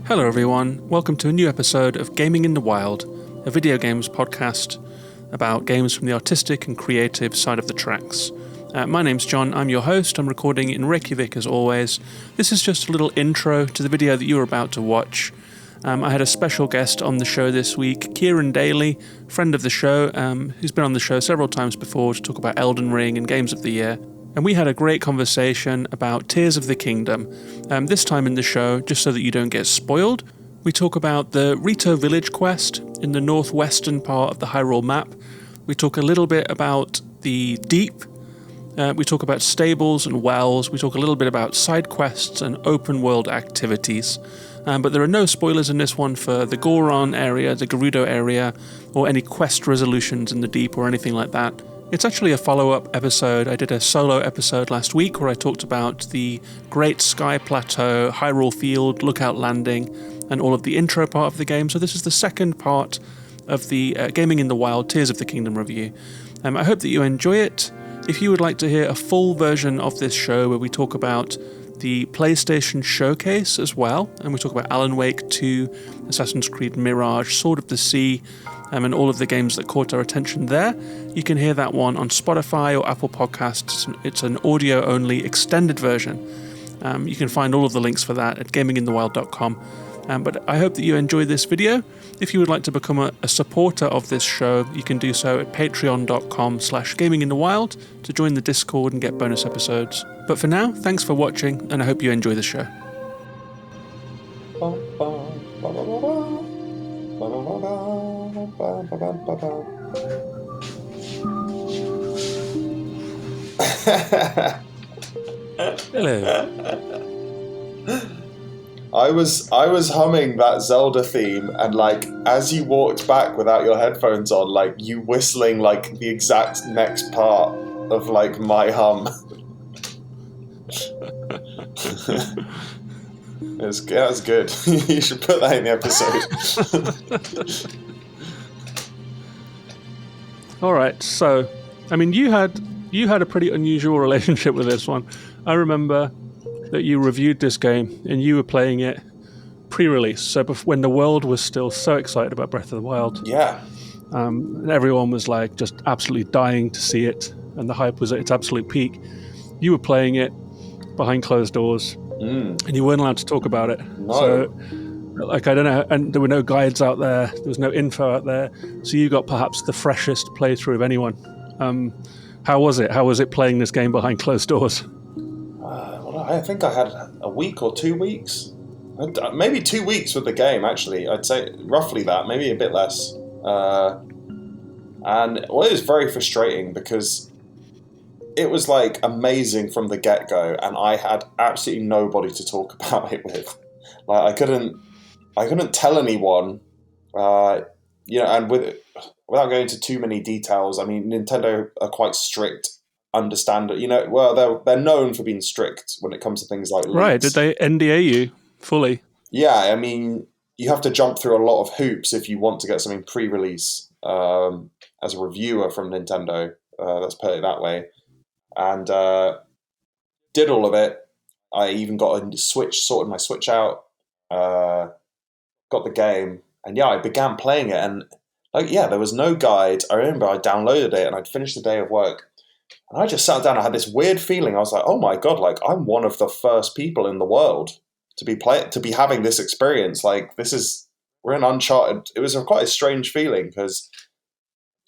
Hello everyone, welcome to a new episode of Gaming in the Wild, a video games podcast about games from the artistic and creative side of the tracks. My name's John, I'm your host, I'm recording in Reykjavik as always. This is just a little intro to the video that you're about to watch. I had a special guest on the show this week, Ciaran Daly, friend of the show, who's been on the show several times before to talk about Elden Ring and Games of the Year. And we had a great conversation about Tears of the Kingdom. This time in the show, just so that you don't get spoiled, we talk about the Rito village quest in the northwestern part of the Hyrule map. We talk a little bit about the Deep. We talk about stables and wells. We talk a little bit about side quests and open world activities. But there are no spoilers in this one for the Goron area, the Gerudo area, or any quest resolutions in the Deep or anything like that. It's actually a follow-up episode. I did a solo episode last week where I talked about the Great Sky Plateau, Hyrule Field, Lookout Landing, and all of the intro part of the game. So this is the second part of the Gaming in the Wild Tears of the Kingdom review. I hope that you enjoy it. If you would like to hear a full version of this show where we talk about the PlayStation Showcase as well, and we talk about Alan Wake 2, Assassin's Creed Mirage, Sword of the Sea, and all of the games that caught our attention there, you can hear that one on Spotify or Apple Podcasts. It's an audio-only extended version. You can find all of the links for that at gaminginthewild.com. But I hope that you enjoy this video. If you would like to become a supporter of this show, you can do so at patreon.com/gaminginthewild to join the Discord and get bonus episodes. But for now, thanks for watching, and I hope you enjoy the show. Hello. I was humming that Zelda theme, and like as you walked back without your headphones on, like you whistling like the exact next part of like my hum. That's good. You should put that in the episode. All right, so I mean, you had a pretty unusual relationship with this one. I remember that you reviewed this game and you were playing it pre-release, so when the world was still so excited about Breath of the Wild. Yeah. And everyone was like just absolutely dying to see it, and the hype was at its absolute peak. You were playing it behind closed doors, and you weren't allowed to talk about it. No. So, like, I don't know, and there were no guides out there, there was no info out there, so you got perhaps the freshest playthrough of anyone. How was it? How was it playing this game behind closed doors? Well, I think I had a week or 2 weeks. Maybe 2 weeks with the game, actually. I'd say roughly that, maybe a bit less. And well, it was very frustrating because it was like amazing from the get-go, and I had absolutely nobody to talk about it with. Like I couldn't tell anyone, and without going into too many details, I mean, Nintendo are quite strict. They're known for being strict when it comes to things like leaks. Right, did they NDA you fully? Yeah, I mean, you have to jump through a lot of hoops if you want to get something pre-release as a reviewer from Nintendo. Let's put it that way. And did all of it. I even got a Switch, sorted my Switch out, got the game, and yeah, I began playing it. And there was no guide. I remember I downloaded it and I'd finished the day of work. And I just sat down, I had this weird feeling. I was like, oh my God, like I'm one of the first people in the world to be having this experience. Like we're in uncharted. It was quite a strange feeling because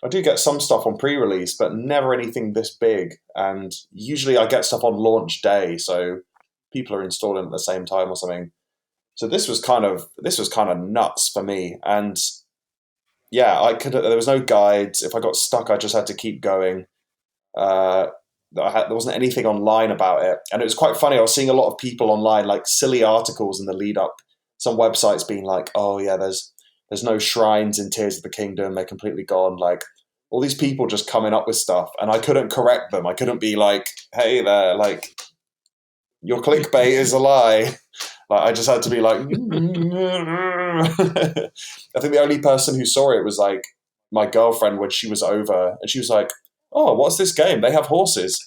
I do get some stuff on pre-release, but never anything this big. And usually I get stuff on launch day, so people are installing at the same time or something. So this was kind of nuts for me. And yeah, there was no guides. If I got stuck, I just had to keep going. There wasn't anything online about it, and it was quite funny. I was seeing a lot of people online, like silly articles in the lead up. Some websites being like, "Oh yeah, there's no shrines in Tears of the Kingdom; they're completely gone." Like all these people just coming up with stuff, and I couldn't correct them. I couldn't be like, "Hey there, like your clickbait is a lie." Like I just had to be like. I think the only person who saw it was like my girlfriend when she was over, and she was like, "Oh, what's this game? They have horses."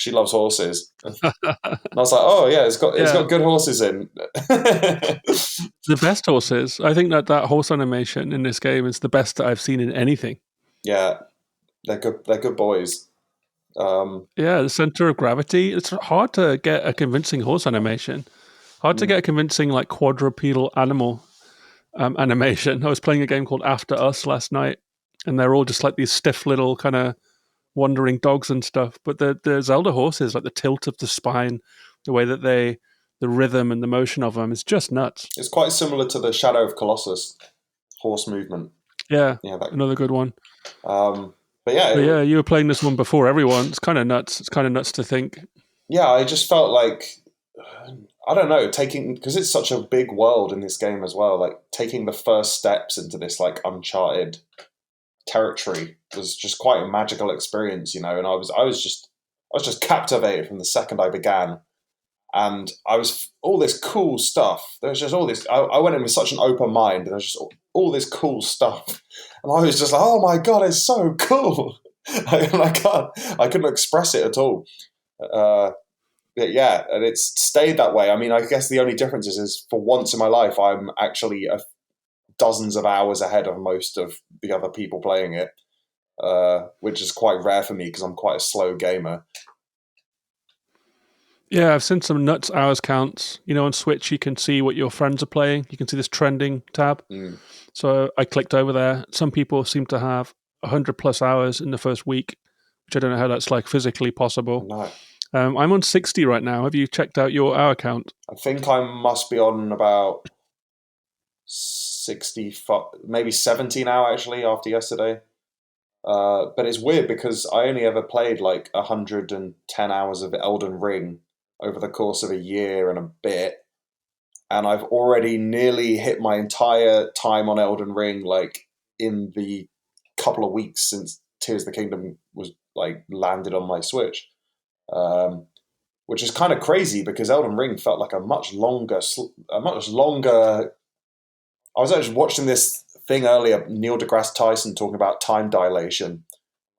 She loves horses. And I was like, oh yeah, it's got good horses in. The best horses. I think that horse animation in this game is the best that I've seen in anything. Yeah, they're good. They're good boys. The center of gravity. It's hard to get a convincing horse animation. Hard to get a convincing like quadrupedal animal animation. I was playing a game called After Us last night, and they're all just like these stiff little kind of wandering dogs and stuff. But the Zelda horses, like the tilt of the spine, the way that the rhythm and the motion of them is just nuts. It's quite similar to the Shadow of Colossus horse movement. Yeah, another good one. But yeah, you were playing this one before everyone. It's kind of nuts. It's kind of nuts to think. Yeah, I just felt like, I don't know, because it's such a big world in this game as well, like taking the first steps into this like uncharted territory was just quite a magical experience, and I was just captivated from the second I began. And I was all this cool stuff. There was just all this. I went in with such an open mind, and there was just all this cool stuff, and I was just like, "Oh my god, it's so cool!" I couldn't express it at all. Yeah, and it's stayed that way. I mean, I guess the only difference is for once in my life, I'm actually dozens of hours ahead of most of the other people playing it, which is quite rare for me because I'm quite a slow gamer. Yeah, I've seen some nuts hours counts. On Switch, you can see what your friends are playing. You can see this trending tab. So I clicked over there. Some people seem to have 100 plus hours in the first week, which I don't know how that's like physically possible. No. I'm on 60 right now. Have you checked out your hour count? I think I must be on about 60, maybe 70 now, actually, after yesterday. But it's weird because I only ever played like 110 hours of Elden Ring over the course of a year and a bit. And I've already nearly hit my entire time on Elden Ring, like in the couple of weeks since Tears of the Kingdom was like landed on my Switch. Which is kind of crazy because Elden Ring felt like a much longer. I was actually watching this thing earlier, Neil deGrasse Tyson talking about time dilation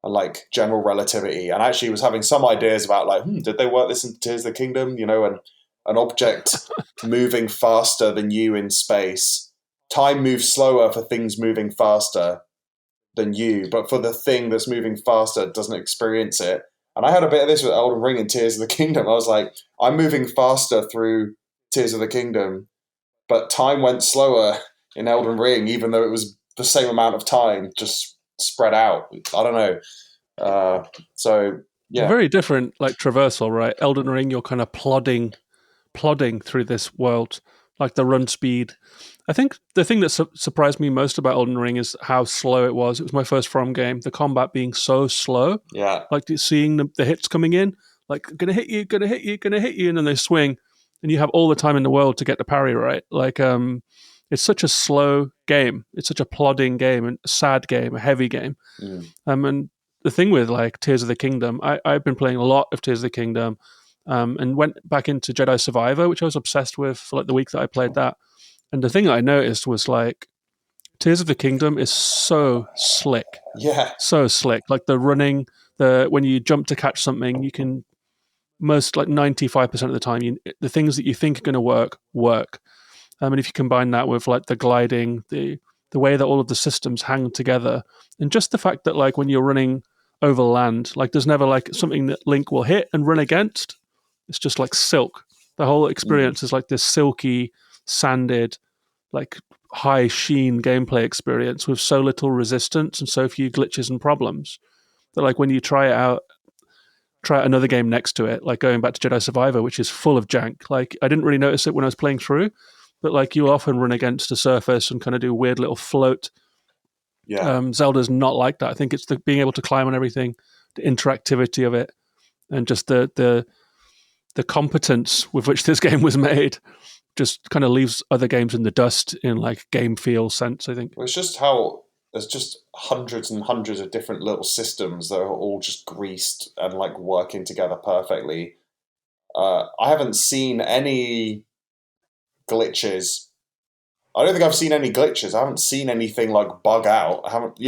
and like general relativity, and actually was having some ideas about like, did they work this in Tears of the Kingdom? And an object moving faster than you in space, time moves slower for things moving faster than you, but for the thing that's moving faster doesn't experience it. And I had a bit of this with Elden Ring and Tears of the Kingdom. I was like, I'm moving faster through Tears of the Kingdom, but time went slower in Elden Ring, even though it was the same amount of time, just spread out. I don't know. So, yeah. Very different, like traversal, right? Elden Ring, you're kind of plodding through this world, like the run speed. I think the thing that surprised me most about Elden Ring is how slow it was. It was my first From game. The combat being so slow. Yeah. Like seeing the hits coming in, like gonna hit you, and then they swing, and you have all the time in the world to get the parry right. Like, it's such a slow game. It's such a plodding game, and a sad game, a heavy game. And the thing with like Tears of the Kingdom, I've been playing a lot of Tears of the Kingdom, and went back into Jedi Survivor, which I was obsessed with for like the week that I played that. And the thing I noticed was like Tears of the Kingdom is so slick. Yeah. So slick. Like the running, when you jump to catch something, you can most like 95% of the time, the things that you think are going to work. And if you combine that with like the gliding, the way that all of the systems hang together, and just the fact that like when you're running over land, like there's never like something that Link will hit and run against. It's just like silk. The whole experience is like this silky, sanded, like high sheen gameplay experience with so little resistance and so few glitches and problems that like when you try out another game next to it, like going back to Jedi Survivor, which is full of jank. Like I didn't really notice it when I was playing through, but like you'll often run against a surface and kind of do weird little float. Yeah. Zelda's not like that. I think it's the being able to climb on everything, the interactivity of it, and just the competence with which this game was made just kind of leaves other games in the dust in like game feel sense, I think. Well, it's just how there's just hundreds and hundreds of different little systems that are all just greased and like working together perfectly. I haven't seen any glitches. I don't think I've seen any glitches. I haven't seen anything like bug out. I haven't,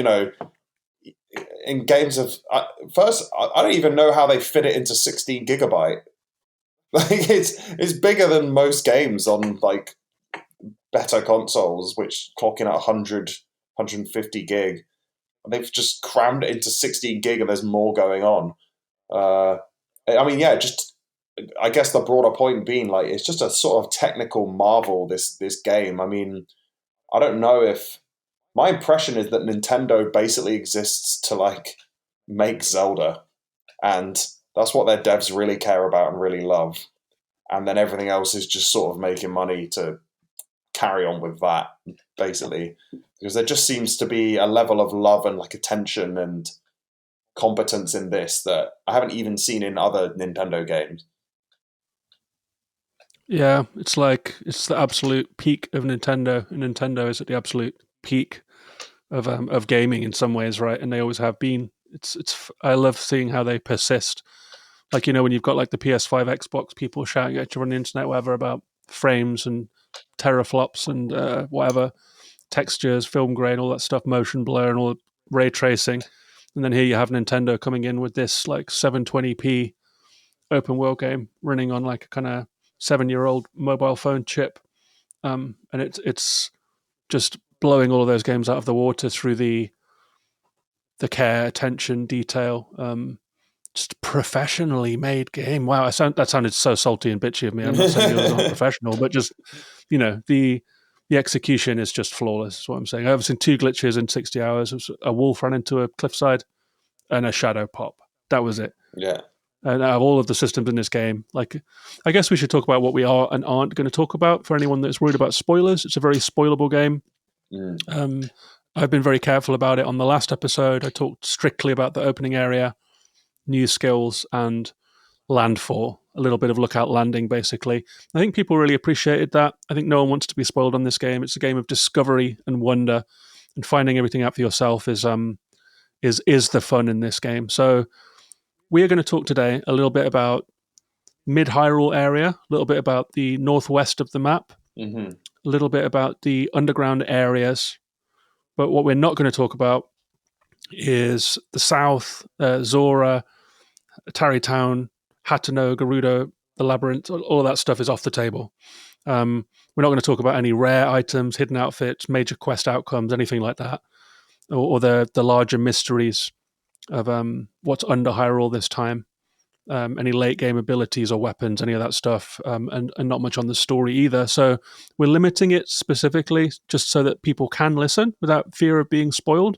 in games of first, I don't even know how they fit it into 16 gigabyte. Like it's bigger than most games on like better consoles, which clock in at 100, 150 gig. They've just crammed it into 16 gig, and there's more going on. I mean, yeah, just I guess the broader point being like it's just a sort of technical marvel. This game. I mean, I don't know if my impression is that Nintendo basically exists to like make Zelda, and that's what their devs really care about and really love. And then everything else is just sort of making money to carry on with that, basically, because there just seems to be a level of love and like attention and competence in this that I haven't even seen in other Nintendo games. Yeah, it's like it's the absolute peak of Nintendo, and Nintendo is at the absolute peak of gaming in some ways, right? And they always have been. I love seeing how they persist. Like, when you've got like the PS5, Xbox, people shouting at you on the internet, whatever, about frames and teraflops and whatever, textures, film grain, all that stuff, motion blur and all ray tracing. And then here you have Nintendo coming in with this like 720p open world game running on like a kind of 7-year-old mobile phone chip. And it's just blowing all of those games out of the water through the care, attention, detail. Just professionally made game. Wow, that sounded so salty and bitchy of me. I'm not saying yours aren't professional, but just the execution is just flawless. Is what I'm saying. I've seen 2 glitches in 60 hours. It was a wolf ran into a cliffside and a shadow pop. That was it. Yeah. And out of all of the systems in this game, like, I guess we should talk about what we are and aren't going to talk about for anyone that's worried about spoilers. It's a very spoilable game. I've been very careful about it. On the last episode, I talked strictly about the opening area, new skills, and landfall, a little bit of lookout landing, basically. I think people really appreciated that. I think no one wants to be spoiled on this game. It's a game of discovery and wonder, and finding everything out for yourself is the fun in this game. So we are going to talk today a little bit about mid-Hyrule area, a little bit about the northwest of the map, a little bit about the underground areas. But what we're not going to talk about is the south, Zora, Tarrytown, Hateno, Gerudo, the Labyrinth. All of that stuff is off the table. We're not going to talk about any rare items, hidden outfits, major quest outcomes, anything like that, or the larger mysteries of what's under Hyrule this time. Any late game abilities or weapons, any of that stuff, and not much on the story either. So we're limiting it specifically just so that people can listen without fear of being spoiled.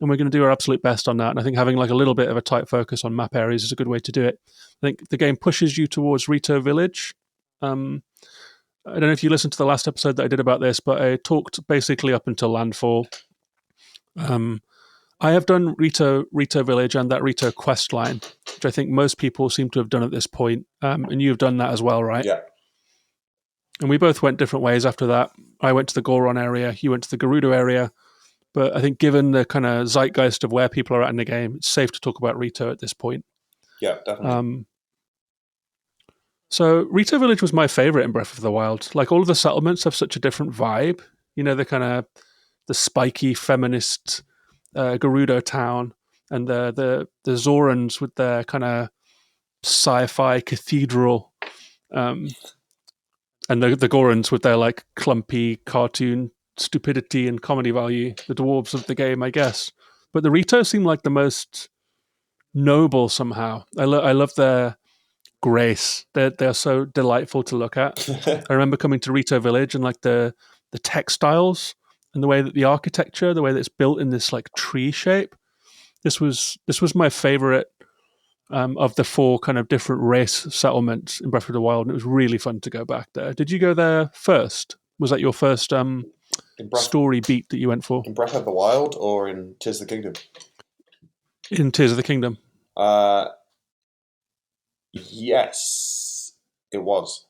And we're going to do our absolute best on that. And I think having like a little bit of a tight focus on map areas is a good way to do it. I think the game pushes you towards Rito Village. I don't know if you listened to the last episode that I did about this, but I talked basically up until landfall. I have done Rito Village and that Rito quest line, which I think most people seem to have done at this point. And you've done that as well, right? Yeah. And we both went different ways after that. I went to the Goron area, you went to the Gerudo area. But I think given the kind of zeitgeist of where people are at in the game, it's safe to talk about Rito at this point. Yeah, definitely. So Rito Village was my favorite in Breath of the Wild. Like, all of the settlements have such a different vibe. The kind of the spiky feminist Gerudo town, and the Zorans with their kind of sci-fi cathedral, and the Gorons with their like clumpy cartoon stupidity and comedy value, the dwarves of the game, I guess. But the Rito seem like the most noble somehow. I love their grace. They're so delightful to look at. I remember coming to Rito Village and like the textiles and the way that the architecture, the way that it's built in this like tree shape. This was my favorite of the 4 kind of different race settlements in Breath of the Wild, and it was really fun to go back there. Did you go there first? Was that your first story beat that you went for? In Breath of the Wild or in Tears of the Kingdom? In Tears of the Kingdom. Yes, it was.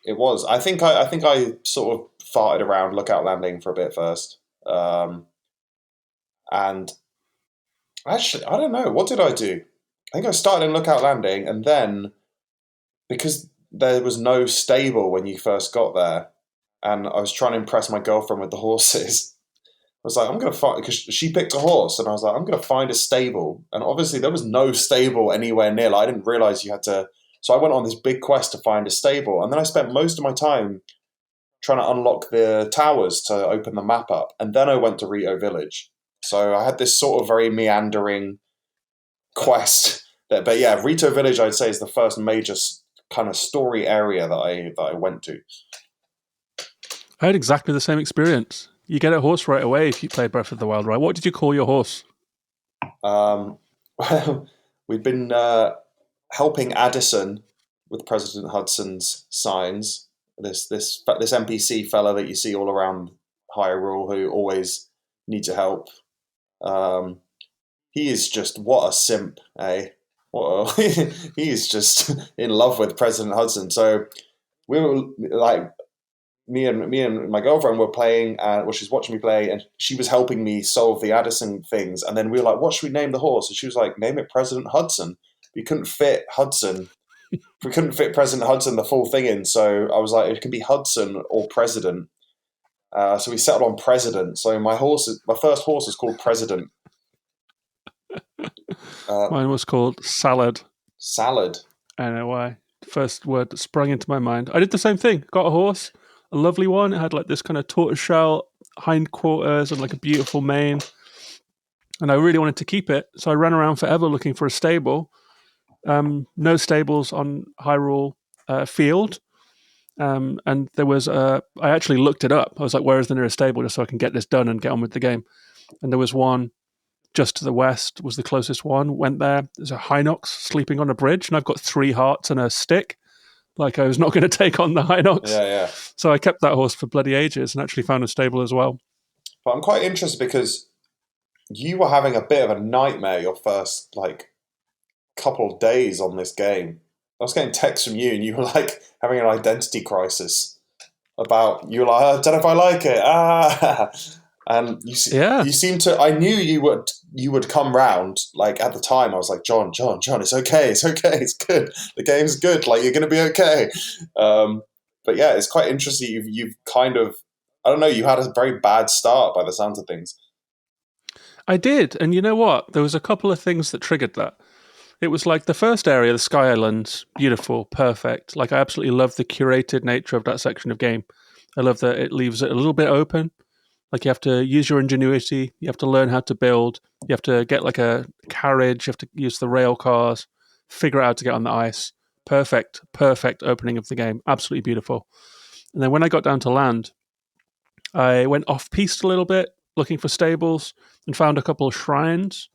It was. I think I sort of farted around Lookout Landing for a bit first, and actually I don't know, what did I do. I think I started in Lookout Landing, and then because there was no stable when you first got there, and I was trying to impress my girlfriend with the horses, was like, I'm going to find, because she picked a horse, and I was like, I'm going to find a stable. And obviously there was no stable anywhere near. Like, I didn't realize you had to. So I went on this big quest to find a stable. And then I spent most of my time trying to unlock the towers to open the map up. And then I went to Rito Village. So I had this sort of very meandering quest. But yeah, Rito Village, I'd say, is the first major kind of story area that I went to. I had exactly the same experience. You get a horse right away if you play Breath of the Wild, right? What did you call your horse? Well, we've been helping Addison with President Hudson's signs. This NPC fella that you see all around Hyrule who always needs your help. He is just, what a simp, eh? He is just in love with President Hudson. So we were like, me and my girlfriend were playing, she's watching me play, and she was helping me solve the Addison things. And then we were like, what should we name the horse? And she was like, name it President Hudson. We couldn't fit Hudson. We couldn't fit President Hudson the full thing in. So I was like, it can be Hudson or President. So we settled on President. So my first horse is called President. Mine was called Salad. Salad. I don't know why. First word that sprung into my mind. I did the same thing. Got a horse, a lovely one. It had like this kind of tortoiseshell hindquarters and like a beautiful mane. And I really wanted to keep it. So I ran around forever looking for a stable. No stables on Hyrule Field. And there was I actually looked it up. I was like, where is the nearest stable just so I can get this done and get on with the game? And there was one just to the west was the closest one. Went there. There's a Hinox sleeping on a bridge, and I've got 3 hearts and a stick. Like, I was not going to take on the Hinox. Yeah. So I kept that horse for bloody ages and actually found a stable as well. But I'm quite interested because you were having a bit of a nightmare your first, like, couple of days on this game. I was getting texts from you, and you were, like, having an identity crisis about, you were like, I don't know if I like it. And you seem to. I knew you would come round. Like, at the time, I was like, John, it's okay, it's good. The game's good. Like, you're going to be okay. But yeah, it's quite interesting. You've kind of, I don't know. You had a very bad start by the sounds of things. I did, and you know what? There was a couple of things that triggered that. It was like the first area, the Sky Islands, beautiful, perfect. Like, I absolutely love the curated nature of that section of game. I love that it leaves it a little bit open. Like, you have to use your ingenuity. You have to learn how to build. You have to get like a carriage. You have to use the rail cars, figure out how to get on the ice. Perfect opening of the game. Absolutely beautiful. And then when I got down to land, I went off-piste a little bit, looking for stables, and found a couple of shrines.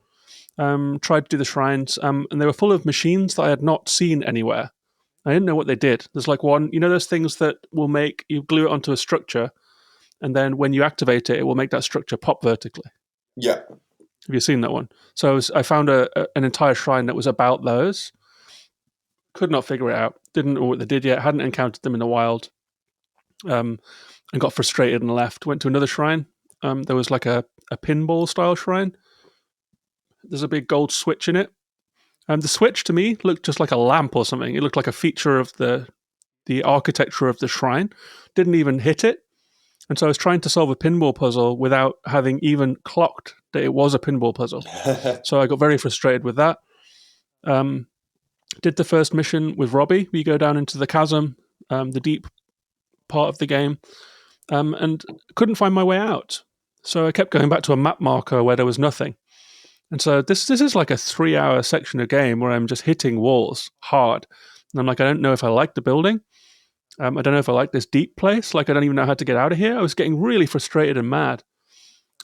Tried to do the shrines, and they were full of machines that I had not seen anywhere. I didn't know what they did. There's like one, you know those things that will make, you glue it onto a structure, and then when you activate it, it will make that structure pop vertically. Yeah. Have you seen that one? So I found an entire shrine that was about those. Could not figure it out. Didn't know what they did yet. Hadn't encountered them in the wild. And got frustrated and left. Went to another shrine. There was like a pinball style shrine. There's a big gold switch in it. The switch to me looked just like a lamp or something. It looked like a feature of the architecture of the shrine. Didn't even hit it. And so I was trying to solve a pinball puzzle without having even clocked that it was a pinball puzzle. So I got very frustrated with that. Did the first mission with Robbie. We go down into the chasm, the deep part of the game, and couldn't find my way out. So I kept going back to a map marker where there was nothing. And so this is like a 3-hour section of game where I'm just hitting walls hard. And I'm like, I don't know if I like the building. I don't know if I like this deep place. Like, I don't even know how to get out of here. I was getting really frustrated and mad.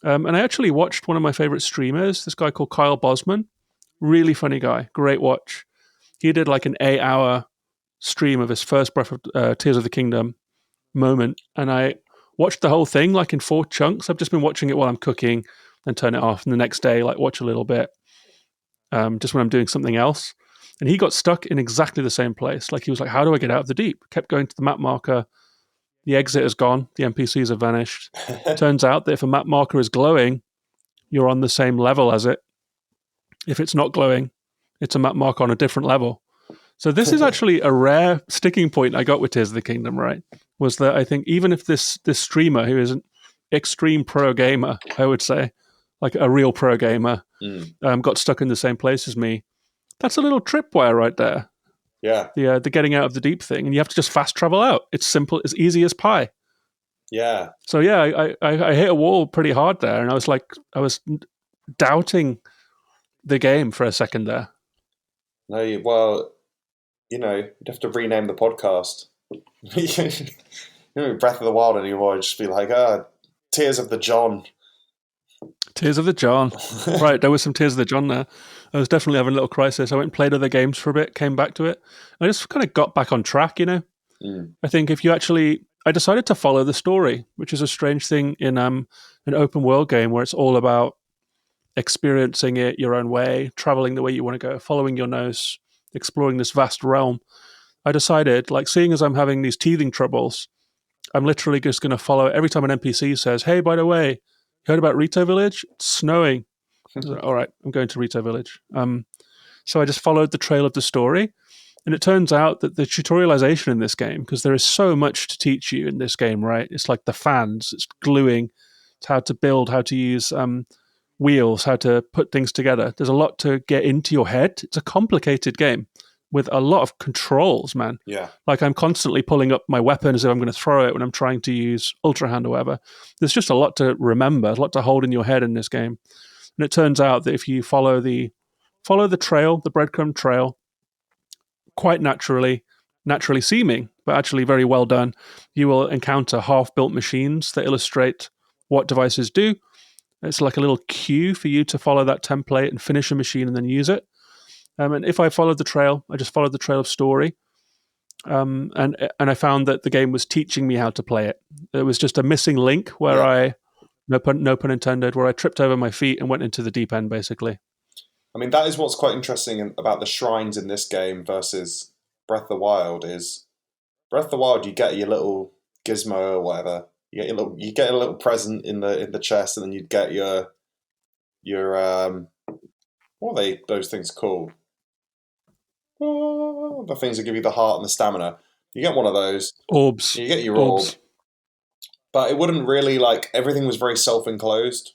And I actually watched one of my favorite streamers, this guy called Kyle Bosman. Really funny guy. Great watch. He did like an 8-hour stream of his first Breath of Tears of the Kingdom moment. And I watched the whole thing like in 4 chunks. I've just been watching it while I'm cooking, then turn it off. And the next day, like, watch a little bit just when I'm doing something else. And he got stuck in exactly the same place. Like, he was like, how do I get out of the deep? Kept going to the map marker. The exit is gone. The NPCs have vanished. Turns out that if a map marker is glowing, you're on the same level as it. If it's not glowing, it's a map marker on a different level. So this is actually a rare sticking point I got with Tears of the Kingdom, right? Was that I think even if this streamer, who isn't extreme pro gamer, I would say, like a real pro gamer, Mm. got stuck in the same place as me, that's a little tripwire right there. Yeah. The getting out of the deep thing, and you have to just fast travel out. It's simple, as easy as pie. Yeah. So yeah, I hit a wall pretty hard there, and I was doubting the game for a second there. No, well, you'd have to rename the podcast. Breath of the Wild anymore. Just be like, Tears of the John. Tears of the John. Right, there was some Tears of the John there. I was definitely having a little crisis. I went and played other games for a bit, came back to it. I just kind of got back on track, Mm. I think I decided to follow the story, which is a strange thing in an open world game where it's all about experiencing it your own way, traveling the way you want to go, following your nose, exploring this vast realm. I decided, like, seeing as I'm having these teething troubles, I'm literally just going to follow every time an NPC says, "Hey, by the way, you heard about Rito Village? It's snowing." Like, all right, I'm going to Rito Village. So I just followed the trail of the story. And it turns out that the tutorialization in this game, because there is so much to teach you in this game, right? It's like the fans, it's gluing, it's how to build, how to use wheels, how to put things together. There's a lot to get into your head. It's a complicated game with a lot of controls, man. Yeah. Like I'm constantly pulling up my weapon as if I'm going to throw it when I'm trying to use Ultra Hand or whatever. There's just a lot to remember, a lot to hold in your head in this game. And it turns out that if you follow the trail, the breadcrumb trail, quite naturally seeming, but actually very well done, you will encounter half-built machines that illustrate what devices do. It's like a little cue for you to follow that template and finish a machine and then use it. And if I followed the trail, I just followed the trail of story. And I found that the game was teaching me how to play it. It was just a missing link where no pun intended, where I tripped over my feet and went into the deep end, basically. I mean, that is what's quite interesting about the shrines in this game versus Breath of the Wild is Breath of the Wild, you get your little gizmo or whatever. You get a little present in the chest, and then you'd get your what are those things called? The things that give you the heart and the stamina. You get one of those. Orbs. You get your orb. But it wouldn't really, like, everything was very self-enclosed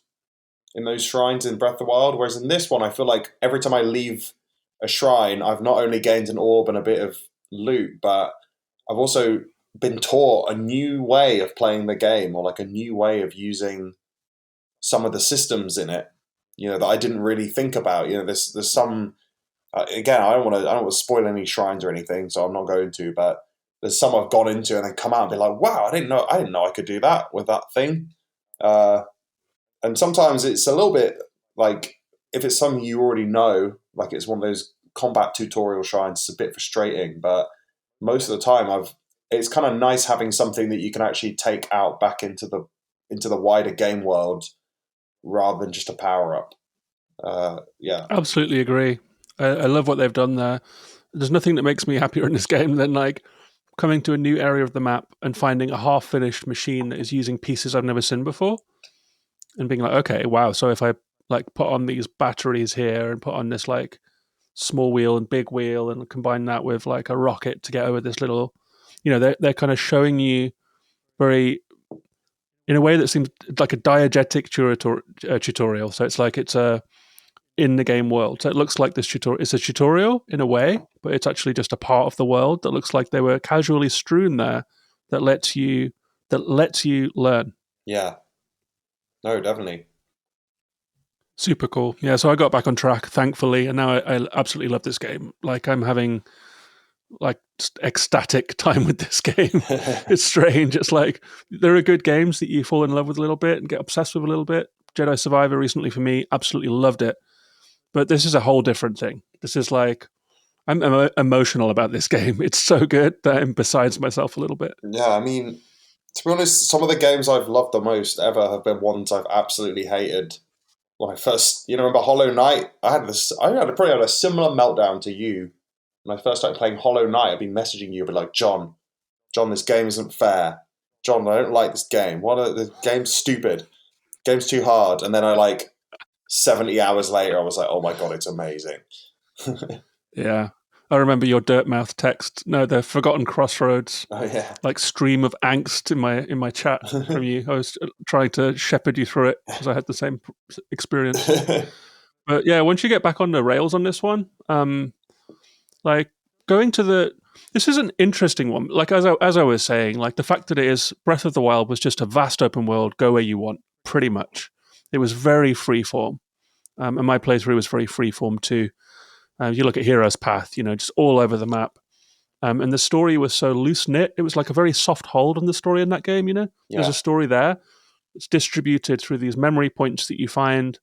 in those shrines in Breath of the Wild, whereas in this one, I feel like every time I leave a shrine, I've not only gained an orb and a bit of loot, but I've also been taught a new way of playing the game, or like a new way of using some of the systems in it, that I didn't really think about. There's some again, I don't want to spoil any shrines or anything, so I'm not going to, but there's some I've gone into and then come out and be like, wow, I didn't know I could do that with that thing. And sometimes it's a little bit like, if it's something you already know, like it's one of those combat tutorial shrines, it's a bit frustrating, but most of the time it's kind of nice having something that you can actually take out back into the wider game world rather than just a power up. Yeah. Absolutely agree. I love what they've done there. There's nothing that makes me happier in this game than like coming to a new area of the map and finding a half-finished machine that is using pieces I've never seen before, and being like, okay, wow. So if I like put on these batteries here and put on this like small wheel and big wheel and combine that with like a rocket to get over this little, they're kind of showing you very, in a way that seems like a diegetic tutorial. So it's like it's a in the game world. So it looks like this tutorial. It's a tutorial in a way, but it's actually just a part of the world that looks like they were casually strewn there that lets you learn. Yeah. No, definitely. Super cool. Yeah, so I got back on track, thankfully, and now I absolutely love this game. Like I'm having like ecstatic time with this game. It's strange. It's like there are good games that you fall in love with a little bit and get obsessed with a little bit. Jedi Survivor recently for me, absolutely loved it. But this is a whole different thing. This is like, I'm emotional about this game. It's so good that I'm besides myself a little bit. Yeah, I mean, to be honest, some of the games I've loved the most ever have been ones I've absolutely hated. When I first, remember Hollow Knight? I probably had a similar meltdown to you. When I first started playing Hollow Knight, I'd be messaging you, I'd be like, John, this game isn't fair. John, I don't like this game. The game's stupid. Game's too hard. And then 70 hours later, I was like, oh my God, it's amazing. Yeah. I remember your dirt mouth text. No, the Forgotten Crossroads. Oh yeah. Like stream of angst in my chat from you. I was trying to shepherd you through it because I had the same experience. But yeah, once you get back on the rails on this one, like going to this is an interesting one. Like as I was saying, like the fact that it is Breath of the Wild was just a vast open world, go where you want, pretty much. It was very freeform, and my playthrough was very freeform too. You look at Hero's Path, just all over the map. And the story was so loose knit. It was like a very soft hold on the story in that game. Yeah. There's a story there. It's distributed through these memory points that you find.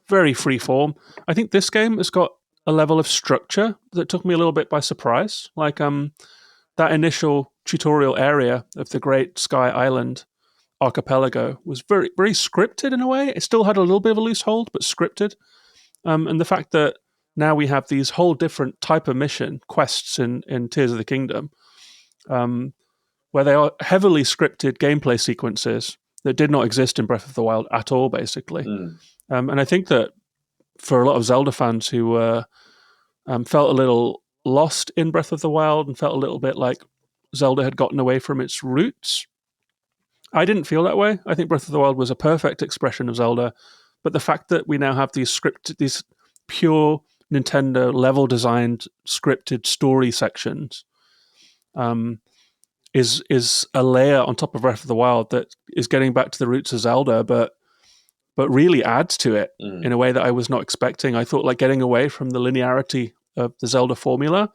Very free form. I think this game has got a level of structure that took me a little bit by surprise. Like that initial tutorial area of the Great Sky Island archipelago was very, very scripted in a way. It still had a little bit of a loose hold, but scripted. And the fact that now we have these whole different type of mission quests in Tears of the Kingdom, where they are heavily scripted gameplay sequences that did not exist in Breath of the Wild at all, basically. And I think that for a lot of Zelda fans who felt a little lost in Breath of the Wild and felt a little bit like Zelda had gotten away from its roots, I didn't feel that way. I think Breath of the Wild was a perfect expression of Zelda, but the fact that we now have these pure Nintendo level designed scripted story sections is a layer on top of Breath of the Wild that is getting back to the roots of Zelda, but really adds to it in a way that I was not expecting. I thought like getting away from the linearity of the Zelda formula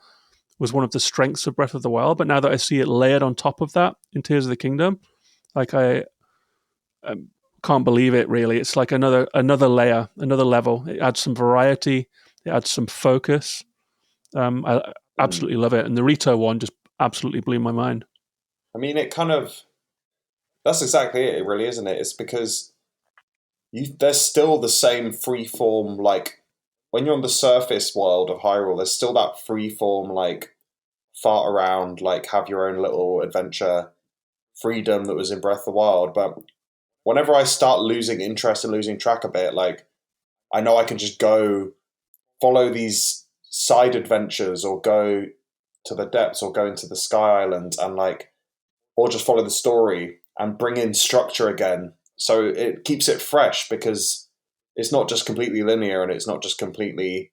was one of the strengths of Breath of the Wild, but now that I see it layered on top of that in Tears of the Kingdom, like I can't believe it. Really, it's like another layer, another level. It adds some variety. It adds some focus. I absolutely love it, and the Rito one just absolutely blew my mind. I mean, that's exactly it. It really, isn't it? It's because there's still the same freeform. Like when you're on the surface world of Hyrule, there's still that freeform, like fart around, like have your own little adventure freedom that was in Breath of the Wild. But whenever I start losing interest and losing track a bit, like I know I can just go follow these side adventures or go to the depths or go into the Sky Island and or just follow the story and bring in structure again. So it keeps it fresh because it's not just completely linear and it's not just completely,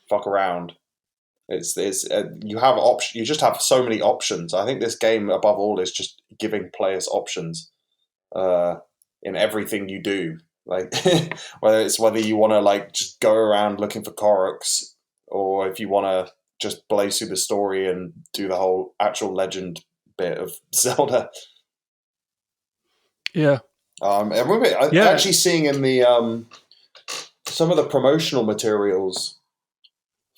fuck around. It's you have you just have so many options. I think this game above all is just giving players options in everything you do. Like whether you want to just go around looking for Koroks, or if you want to just blaze through the story and do the whole actual legend bit of Zelda. Yeah. Actually seeing in the some of the promotional materials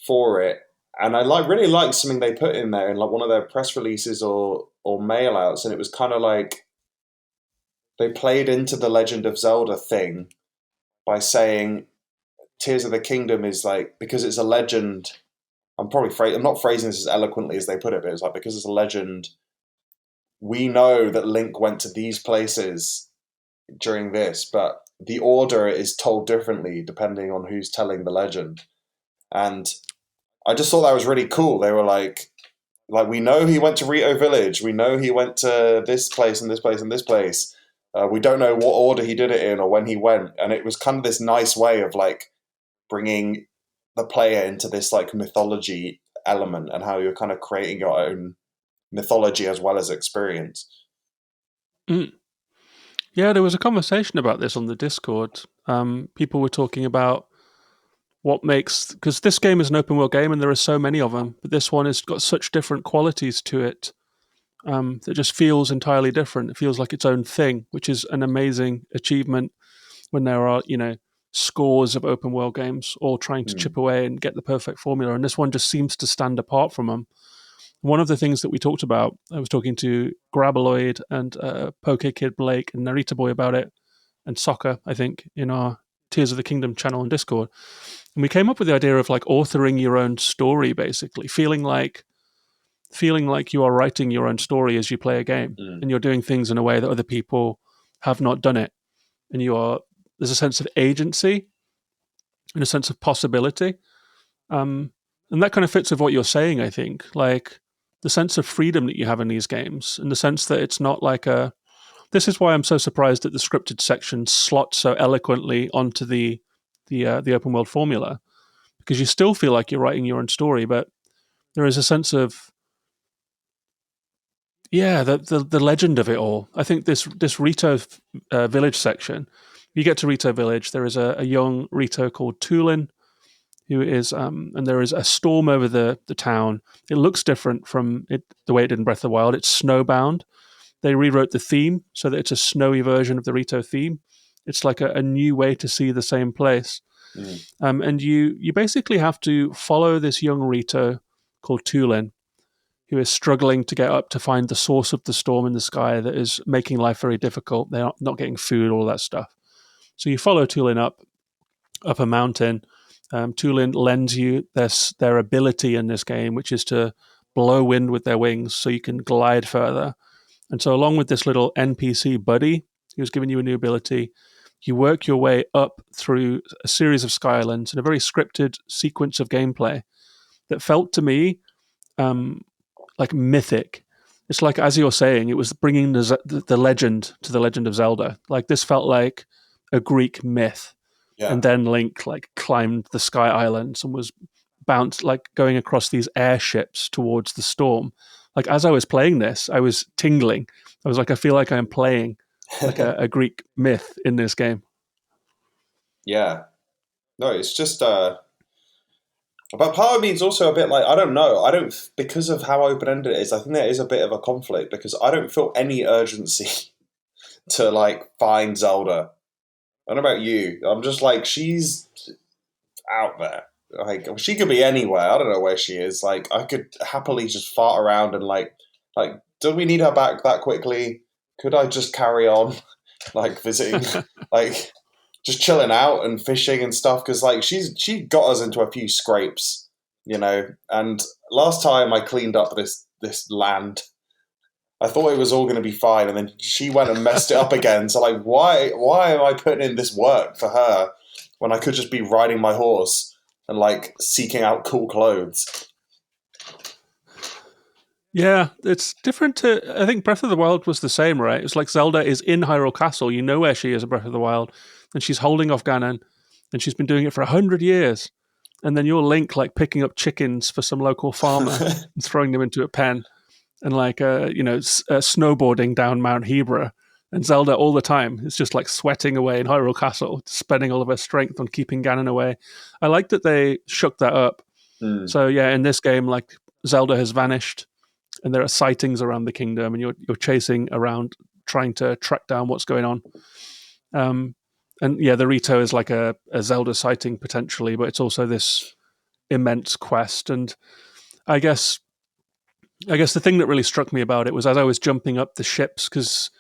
for it, and I really liked something they put in there in one of their press releases or mail outs, and it was kind of like they played into the Legend of Zelda thing by saying Tears of the Kingdom is because it's a legend. I'm not phrasing this as eloquently as they put it, but it's because it's a legend, we know that Link went to these places during this, but the order is told differently depending on who's telling the legend. And I just thought that was really cool. They were like we know he went to Rito Village, we know he went to this place and this place and this place. We don't know what order he did it in or when he went. And it was kind of this nice way of bringing the player into this mythology element and how you're kind of creating your own mythology as well as experience. Yeah, there was a conversation about this on the Discord. People were talking about what makes, because this game is an open world game and there are so many of them, but this one has got such different qualities to it that just feels entirely different. It feels like its own thing, which is an amazing achievement when there are, scores of open world games all trying to chip away and get the perfect formula. And this one just seems to stand apart from them. One of the things that we talked about, I was talking to Grabaloid and Poke Kid Blake and Narita Boy about it, and Soccer, I think, in our Tears of the Kingdom channel on Discord. And we came up with the idea of authoring your own story, basically, feeling like you are writing your own story as you play a game, and you're doing things in a way that other people have not done it. And there's a sense of agency and a sense of possibility. And that kind of fits with what you're saying, I think. Like the sense of freedom that you have in these games, and the sense that it's not like a. This is why I'm so surprised that the scripted section slots so eloquently onto the open world formula, because you still feel like you're writing your own story, but there is a sense of the legend of it all. I think this Rito village section, you get to Rito village, there is a young Rito called Tulin, who is and there is a storm over the town. It looks different from the way it did in Breath of the Wild. It's snowbound. They rewrote the theme so that it's a snowy version of the Rito theme. It's like a new way to see the same place. And you basically have to follow this young Rito called Tulin, who is struggling to get up to find the source of the storm in the sky that is making life very difficult. They're not getting food, all that stuff. So you follow Tulin up a mountain. Tulin lends you their ability in this game, which is to blow wind with their wings so you can glide further. And so along with this little NPC buddy who's given you a new ability, you work your way up through a series of skylands in a very scripted sequence of gameplay that felt to me like mythic. It's like, as you're saying, it was bringing the legend to the Legend of Zelda. Like this felt like a Greek myth. Yeah. And then Link like climbed the Sky Islands and was bounced, like going across these airships towards the storm. Like as I was playing this, I was tingling. I was like, I feel like I'm playing like a Greek myth in this game. Yeah. No, it's just but part of me is also a bit like, I don't know. I don't, because of how open-ended it is, I think there is a bit of a conflict because I don't feel any urgency to like find Zelda. I don't know about you. I'm just like, she's out there. Like, she could be anywhere. I don't know where she is. Like, I could happily just fart around and like, do we need her back that quickly? Could I just carry on, like visiting, like just chilling out and fishing and stuff? Because like she got us into a few scrapes, you know. And last time I cleaned up this land, I thought it was all going to be fine, and then she went and messed it up again. So like, why am I putting in this work for her when I could just be riding my horse and like seeking out cool clothes? Yeah, it's different to. I think Breath of the Wild was the same, right? It's like Zelda is in Hyrule Castle. You know where she is in Breath of the Wild, and she's holding off Ganon, and she's been doing it for 100 years. And then you're Link, like picking up chickens for some local farmer and throwing them into a pen, and like snowboarding down Mount Hebra. And Zelda all the time is just like sweating away in Hyrule Castle, spending all of her strength on keeping Ganon away. I like that they shook that up. So yeah, in this game, like Zelda has vanished, and there are sightings around the kingdom, and you're chasing around trying to track down what's going on. And yeah, the Rito is like a Zelda sighting potentially, but it's also this immense quest. And I guess the thing that really struck me about it was as I was jumping up the ships, because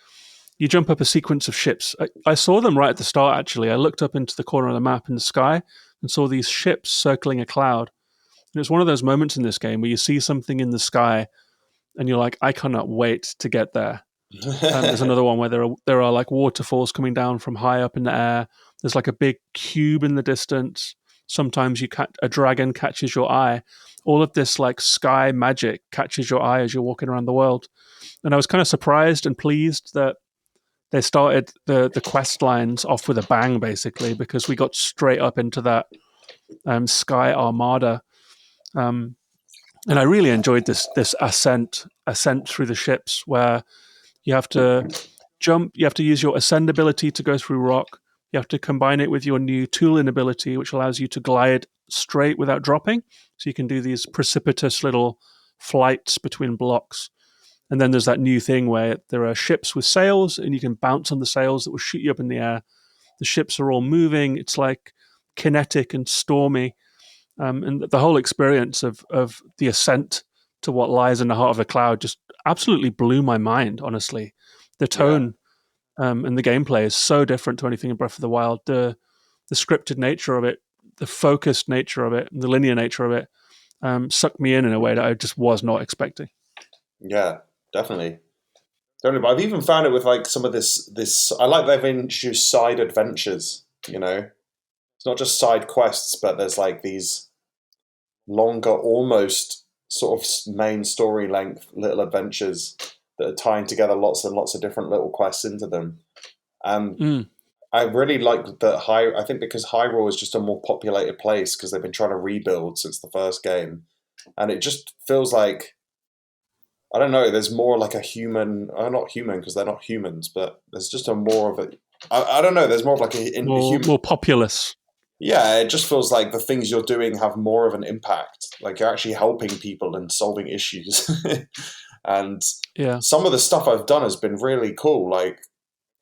you jump up a sequence of ships. I saw them right at the start, actually. I looked up into the corner of the map in the sky and saw these ships circling a cloud. And it's one of those moments in this game where you see something in the sky and you're like, I cannot wait to get there. There's another one where there are like waterfalls coming down from high up in the air. There's like a big cube in the distance. Sometimes a dragon catches your eye. All of this like sky magic catches your eye as you're walking around the world. And I was kind of surprised and pleased that they started the quest lines off with a bang, basically, because we got straight up into that sky armada. And I really enjoyed this ascent through the ships, where you have to jump, you have to use your ascend ability to go through rock. You have to combine it with your new Tulin ability, which allows you to glide straight without dropping. So you can do these precipitous little flights between blocks. And then there's that new thing where there are ships with sails, and you can bounce on the sails that will shoot you up in the air. The ships are all moving. It's like kinetic and stormy. And the whole experience of the ascent to what lies in the heart of the cloud just absolutely blew my mind, honestly. The tone and the gameplay is so different to anything in Breath of the Wild. The scripted nature of it, the focused nature of it, and the linear nature of it sucked me in a way that I just was not expecting. Yeah, definitely. But I've even found it with like some of this. I like they've introduced side adventures. You know, it's not just side quests, but there's like these longer, almost sort of main story length little adventures that are tying together lots and lots of different little quests into them. And I really like that I think because Hyrule is just a more populated place because they've been trying to rebuild since the first game. And it just feels like, I don't know, there's more like a human, not human because they're not humans, but there's just a more of a, I don't know, there's more of like a more populous. Yeah, it just feels like the things you're doing have more of an impact. Like you're actually helping people and solving issues. And some of the stuff I've done has been really cool. Like,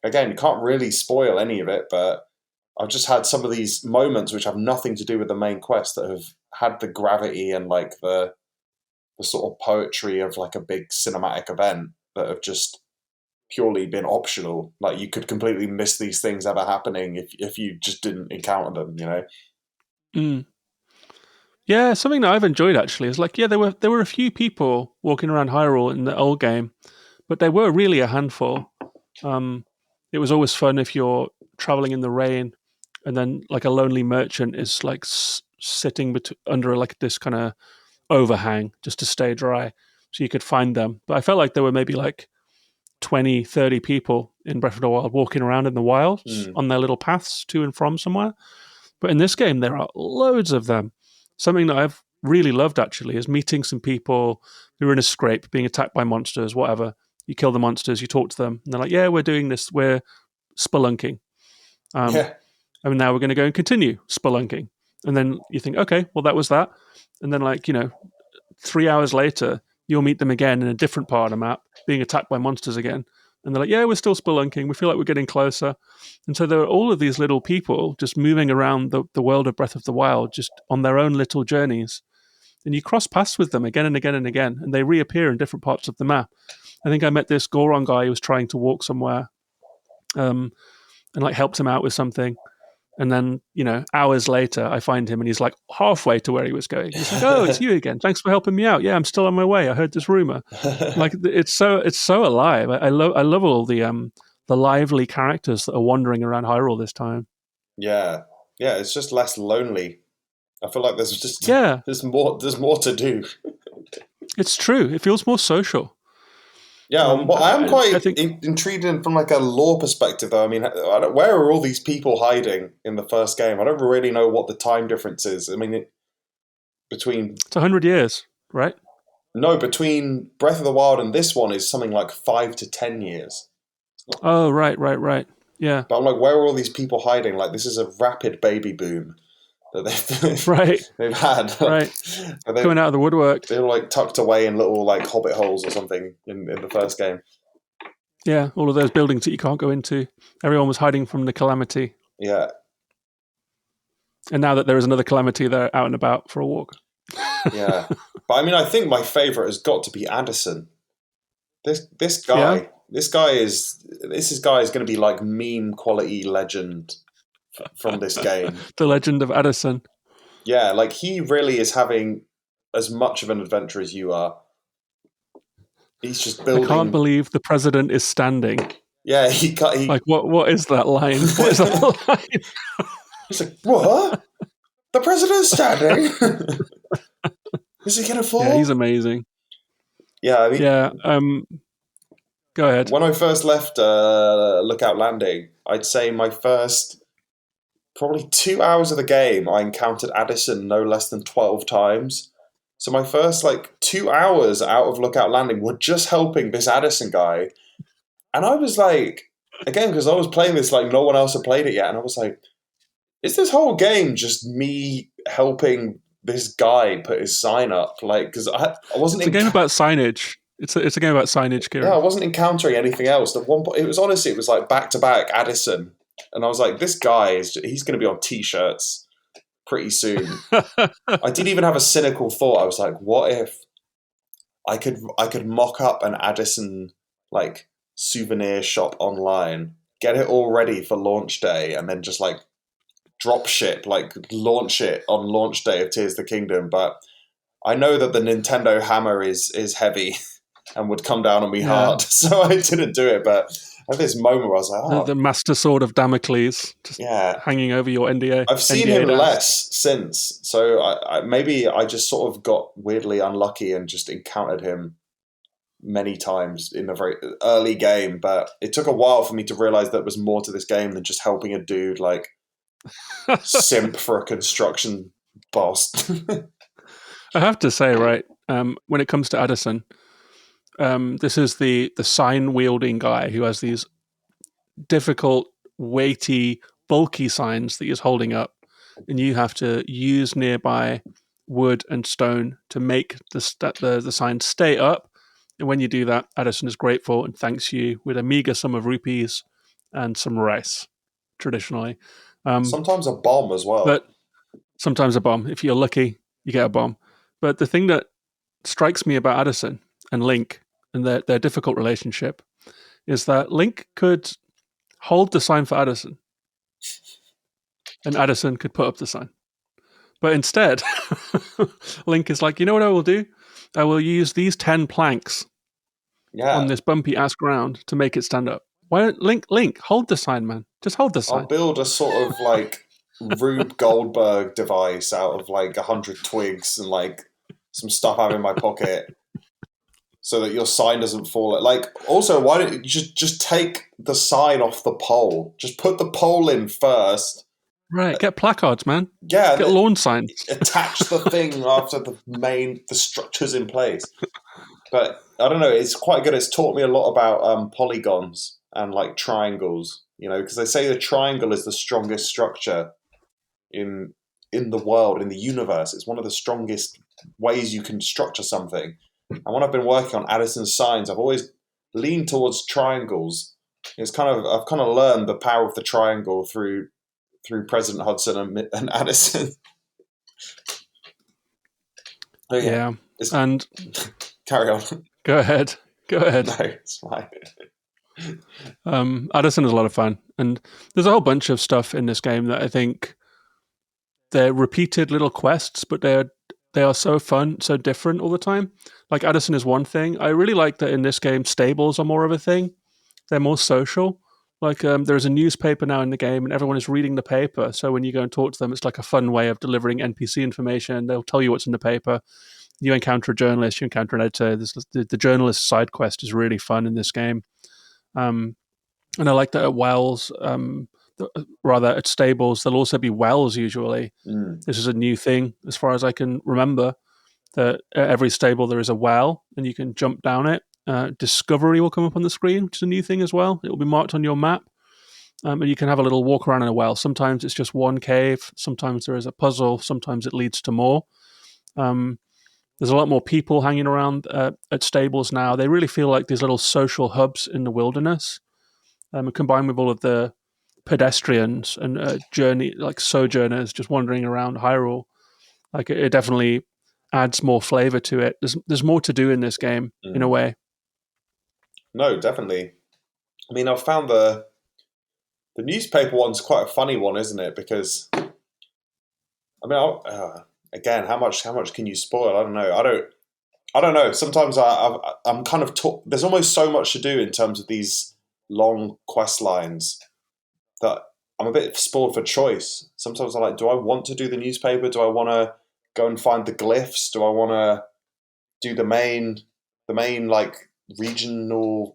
again, you can't really spoil any of it, but I've just had some of these moments which have nothing to do with the main quest that have had the gravity and like the sort of poetry of like a big cinematic event that have just purely been optional. Like you could completely miss these things ever happening if you just didn't encounter them, you know? Yeah, something that I've enjoyed actually is like, there were a few people walking around Hyrule in the old game, but they were really a handful. It was always fun if you're traveling in the rain and then like a lonely merchant is like sitting under like this kind of overhang just to stay dry so you could find them. But I felt like there were maybe like 20, 30 people in Breath of the Wild walking around in the wilds on their little paths to and from somewhere. But in this game, there are loads of them. Something that I've really loved actually is meeting some people who are in a scrape, being attacked by monsters, whatever. You kill the monsters, you talk to them, and they're like, yeah, we're doing this, we're spelunking. And now we're going to go and continue spelunking. And then you think, okay, well, that was that. And then 3 hours later, you'll meet them again in a different part of the map, being attacked by monsters again. And they're like, yeah, we're still spelunking. We feel like we're getting closer. And so there are all of these little people just moving around the world of Breath of the Wild, just on their own little journeys. And you cross paths with them again and again and again, and they reappear in different parts of the map. I think I met this Goron guy who was trying to walk somewhere and helped him out with something. And then, hours later, I find him and he's like halfway to where he was going. He's like, oh, it's you again. Thanks for helping me out. Yeah, I'm still on my way. I heard this rumor. Like it's so alive. I love all the lively characters that are wandering around Hyrule this time. Yeah. Yeah, it's just less lonely. I feel like there's more to do. It's true. It feels more social. Yeah, I am quite intrigued from like a lore perspective, though. I mean, where are all these people hiding in the first game? I don't really know what the time difference is. I mean, it's 100 years, right? No, between Breath of the Wild and this one is something like 5 to 10 years. Oh, right. Yeah. But I'm like, where are all these people hiding? Like, this is a rapid baby boom that they've had. Right. Coming out of the woodwork. They were like tucked away in little like hobbit holes or something in the first game. Yeah, all of those buildings that you can't go into. Everyone was hiding from the calamity. Yeah. And now that there is another calamity, they're out and about for a walk. Yeah. But I mean, I think my favourite has got to be Addison. This guy. Yeah. This guy is going to be like meme quality legend from this game. The legend of Addison. Yeah, like he really is having as much of an adventure as you are. He's just building. I can't believe the president is standing. Yeah, he like what is that line? What is that line? He's like, what? The president's standing. Is he gonna fall? Yeah, he's amazing. Yeah, I mean, yeah. Go ahead. When I first left Lookout Landing, I'd say my first probably 2 hours of the game, I encountered Addison no less than 12 times. So my first 2 hours out of Lookout Landing were just helping this Addison guy. And I was like, again, because I was playing this like no one else had played it yet, and I was like, is this whole game just me helping this guy put his sign up? Like, because I wasn't... It's a game about signage. It's a game about signage, Ciaran. Yeah, I wasn't encountering anything else. At one point, it was like back-to-back Addison. And I was like, this guy, he's going to be on T-shirts pretty soon. I didn't even have a cynical thought. I was like, what if I could mock up an Addison souvenir shop online, get it all ready for launch day, and then just drop ship, launch it on launch day of Tears of the Kingdom. But I know that the Nintendo hammer is heavy and would come down on me hard, so I didn't do it. But had this moment where I was like, The Master Sword of Damocles just hanging over your NDA. I've seen him less since, so maybe I just sort of got weirdly unlucky and just encountered him many times in a very early game, but it took a while for me to realize that there was more to this game than just helping a dude like simp for a construction boss. I have to say, right, when it comes to Addison, this is the sign wielding guy who has these difficult, weighty, bulky signs that he's holding up, and you have to use nearby wood and stone to make the sign stay up. And when you do that, Addison is grateful and thanks you with a meager sum of rupees and some rice, traditionally. Sometimes a bomb as well. But sometimes a bomb. If you're lucky, you get a bomb. But the thing that strikes me about Addison and Link and their difficult relationship is that Link could hold the sign for Addison, and Addison could put up the sign. But instead, Link is like, you know what I will do? I will use these 10 planks on this bumpy ass ground to make it stand up. Why don't Link, hold the sign, man. Just hold the sign. I'll build a sort of like Rube Goldberg device out of like 100 twigs and like some stuff I have in my pocket so that your sign doesn't fall. Like, also, why don't you just take the sign off the pole? Just put the pole in first. Right, get placards, man. Yeah. Get lawn signs. Attach the thing after the structure's in place. But I don't know, it's quite good. It's taught me a lot about polygons and like triangles, you know, because they say the triangle is the strongest structure in the world, in the universe. It's one of the strongest ways you can structure something. And when I've been working on Addison's signs, I've always leaned towards triangles. I've kind of learned the power of the triangle through President Hudson and Addison. Oh, yeah. And carry on. Go ahead. No, it's fine. Addison is a lot of fun, and there's a whole bunch of stuff in this game that I think they're repeated little quests, but they are so fun, so different all the time. Like Addison is one thing. I really like that in this game, stables are more of a thing. They're more social. Like there's a newspaper now in the game, and everyone is reading the paper. So when you go and talk to them, it's like a fun way of delivering NPC information. They'll tell you what's in the paper. You encounter a journalist, you encounter an editor. The journalist side quest is really fun in this game. And I like that at wells, rather at stables, there'll also be wells usually. This is a new thing as far as I can remember, that at every stable there is a well and you can jump down it. Discovery will come up on the screen, which is a new thing as well. It will be marked on your map. And you can have a little walk around in a well. Sometimes it's just one cave. Sometimes there is a puzzle. Sometimes it leads to more. There's a lot more people hanging around at stables now. They really feel like these little social hubs in the wilderness. Combined with all of the pedestrians and sojourners just wandering around Hyrule, like it definitely adds more flavor to it. There's more to do in this game in a way. No, definitely. I mean, I've found the newspaper one's quite a funny one, isn't it? Because I mean, again, how much can you spoil? I don't know. I don't know. Sometimes I'm kind of there's almost so much to do in terms of these long quest lines that I'm a bit spoiled for choice. Sometimes I'm like, do I want to do the newspaper? Do I want to go and find the glyphs? Do I want to do the main like the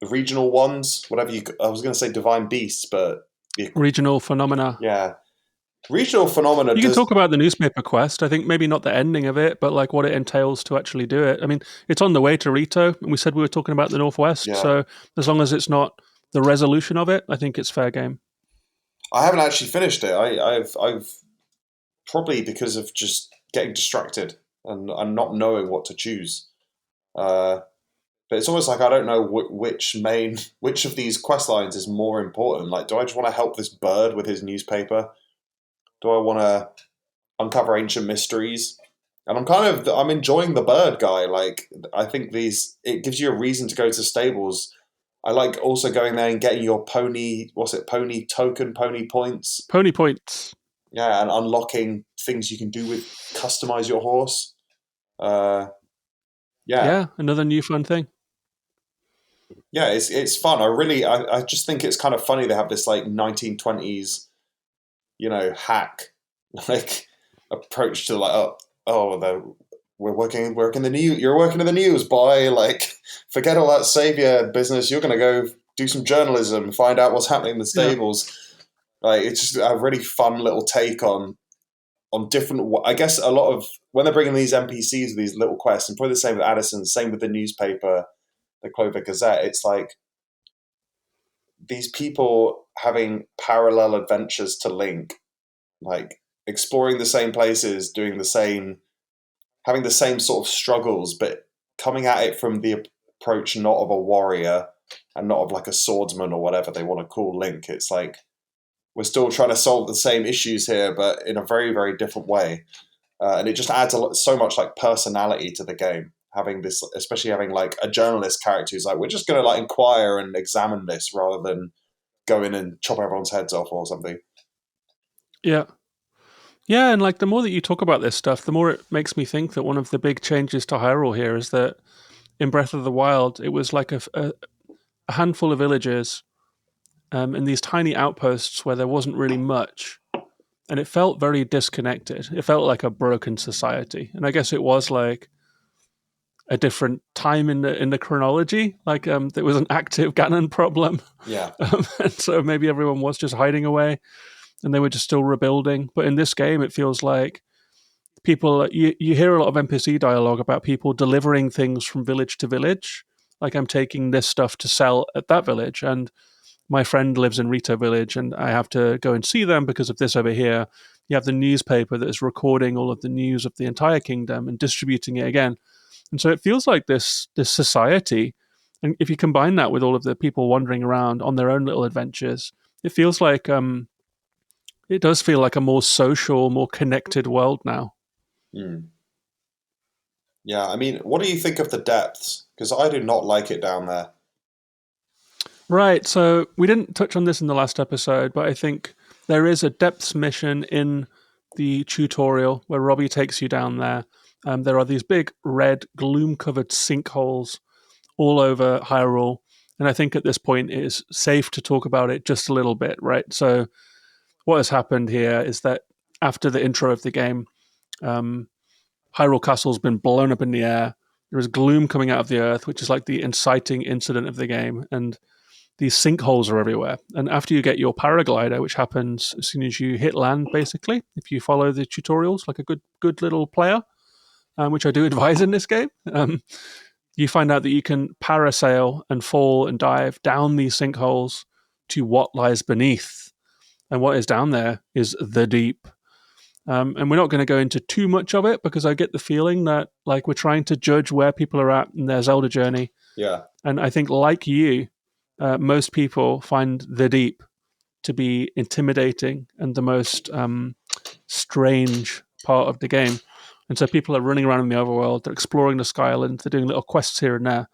regional ones? Whatever I was going to say divine beasts, but regional phenomena. Yeah. Regional phenomena. You can talk about the newspaper quest. I think maybe not the ending of it, but like what it entails to actually do it. I mean, it's on the way to Rito, and we said we were talking about the Northwest. Yeah. So as long as it's not the resolution of it, I think it's fair game. I haven't actually finished it. I've probably because of just getting distracted and not knowing what to choose. But it's almost like I don't know which of these quest lines is more important. Like, do I just want to help this bird with his newspaper? Do I want to uncover ancient mysteries? And I'm enjoying the bird guy. Like, I think it gives you a reason to go to stables. I like also going there and getting your pony, pony token, pony points? Pony points. Yeah, and unlocking things you can do with customize your horse. Yeah, another new fun thing. Yeah, it's fun. I just think it's kind of funny they have this like 1920s, hack like approach to like, we're working the new you're working in the news, boy. Like, forget all that savior business. You're gonna go do some journalism, find out what's happening in the Yeah. stables. Like, it's just a really fun little take on different. I guess a lot of when they're bringing these NPCs with these little quests, and probably the same with Addison, same with the newspaper, the Clover Gazette. It's like these people having parallel adventures to Link, like exploring the same places, doing the same, having the same sort of struggles, but coming at it from the approach not of a warrior and not of like a swordsman or whatever they want to call Link. It's like we're still trying to solve the same issues here, but in a very, very different way. And it just adds so much like personality to the game. Having this, especially having like a journalist character who's like, we're just going to like inquire and examine this rather than go in and chop everyone's heads off or something. Yeah. Yeah, and like the more that you talk about this stuff, the more it makes me think that one of the big changes to Hyrule here is that in Breath of the Wild, it was like a handful of villages in these tiny outposts where there wasn't really much. And it felt very disconnected. It felt like a broken society. And I guess it was like a different time in the chronology. Like there was an active Ganon problem. Yeah. And so maybe everyone was just hiding away and they were just still rebuilding. But in this game, it feels like people, you hear a lot of NPC dialogue about people delivering things from village to village. Like, I'm taking this stuff to sell at that village, and my friend lives in Rito village, and I have to go and see them because of this over here. You have the newspaper that is recording all of the news of the entire kingdom and distributing it again. And so it feels like this society, and if you combine that with all of the people wandering around on their own little adventures, it feels like it does feel like a more social, more connected world now. Mm. Yeah, I mean, what do you think of the depths? Because I do not like it down there. Right. So we didn't touch on this in the last episode, but I think there is a depths mission in the tutorial where Robbie takes you down there. There are these big red gloom covered sinkholes all over Hyrule. And I think at this point it is safe to talk about it just a little bit, right? So what has happened here is that after the intro of the game, um, Hyrule Castle's been blown up in the air. There is gloom coming out of the earth, which is like the inciting incident of the game. And these sinkholes are everywhere. And after you get your paraglider, which happens as soon as you hit land, basically, if you follow the tutorials like a good little player, which I do advise in this game, you find out that you can parasail and fall and dive down these sinkholes to what lies beneath. And what is down there is the deep. And we're not going to go into too much of it because I get the feeling that like we're trying to judge where people are at in their Zelda journey. Yeah. And I think, like you, most people find the deep to be intimidating and the most strange part of the game. And so people are running around in the overworld, they're exploring the Skyland, they're doing little quests here and there.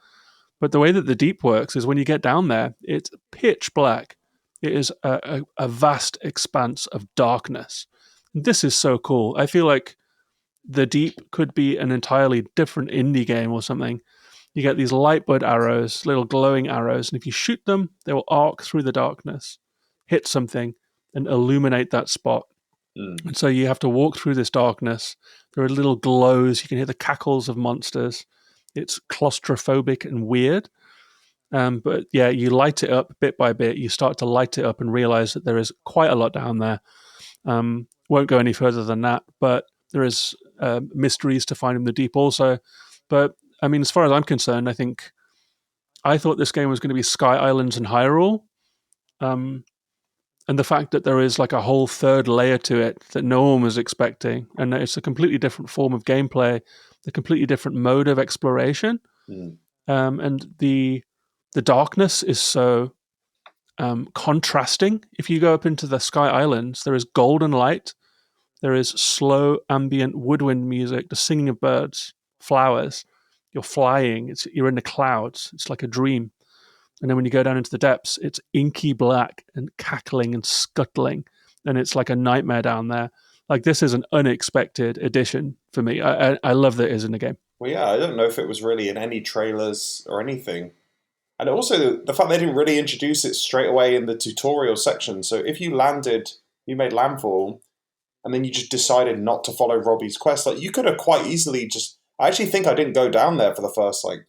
But the way that the deep works is when you get down there, it's pitch black. It is a vast expanse of darkness. This is so cool. I feel like the deep could be an entirely different indie game or something. You get these light bud arrows, little glowing arrows, and if you shoot them, they will arc through the darkness, hit something, and illuminate that spot. Mm. And so you have to walk through this darkness. There are little glows. You can hear the cackles of monsters. It's claustrophobic and weird. But yeah, you light it up bit by bit. You start to light it up and realize that there is quite a lot down there. Won't go any further than that, but there is mysteries to find in the deep also. But I mean, as far as I'm concerned, I thought this game was going to be Sky Islands and Hyrule. And the fact that there is like a whole third layer to it that no one was expecting, and it's a completely different form of gameplay, a completely different mode of exploration, and the darkness is so contrasting. If you go up into the Sky Islands, there is golden light, there is slow ambient woodwind music, the singing of birds, flowers. You're flying. You're in the clouds. It's like a dream. And then when you go down into the depths, it's inky black and cackling and scuttling, and it's like a nightmare down there. Like, this is an unexpected addition for me. I love that it is in the game. Well, yeah, I don't know if it was really in any trailers or anything. And also the fact they didn't really introduce it straight away in the tutorial section. So if you made landfall, and then you just decided not to follow Robbie's quest, like you could have quite easily just. I actually think I didn't go down there for the first like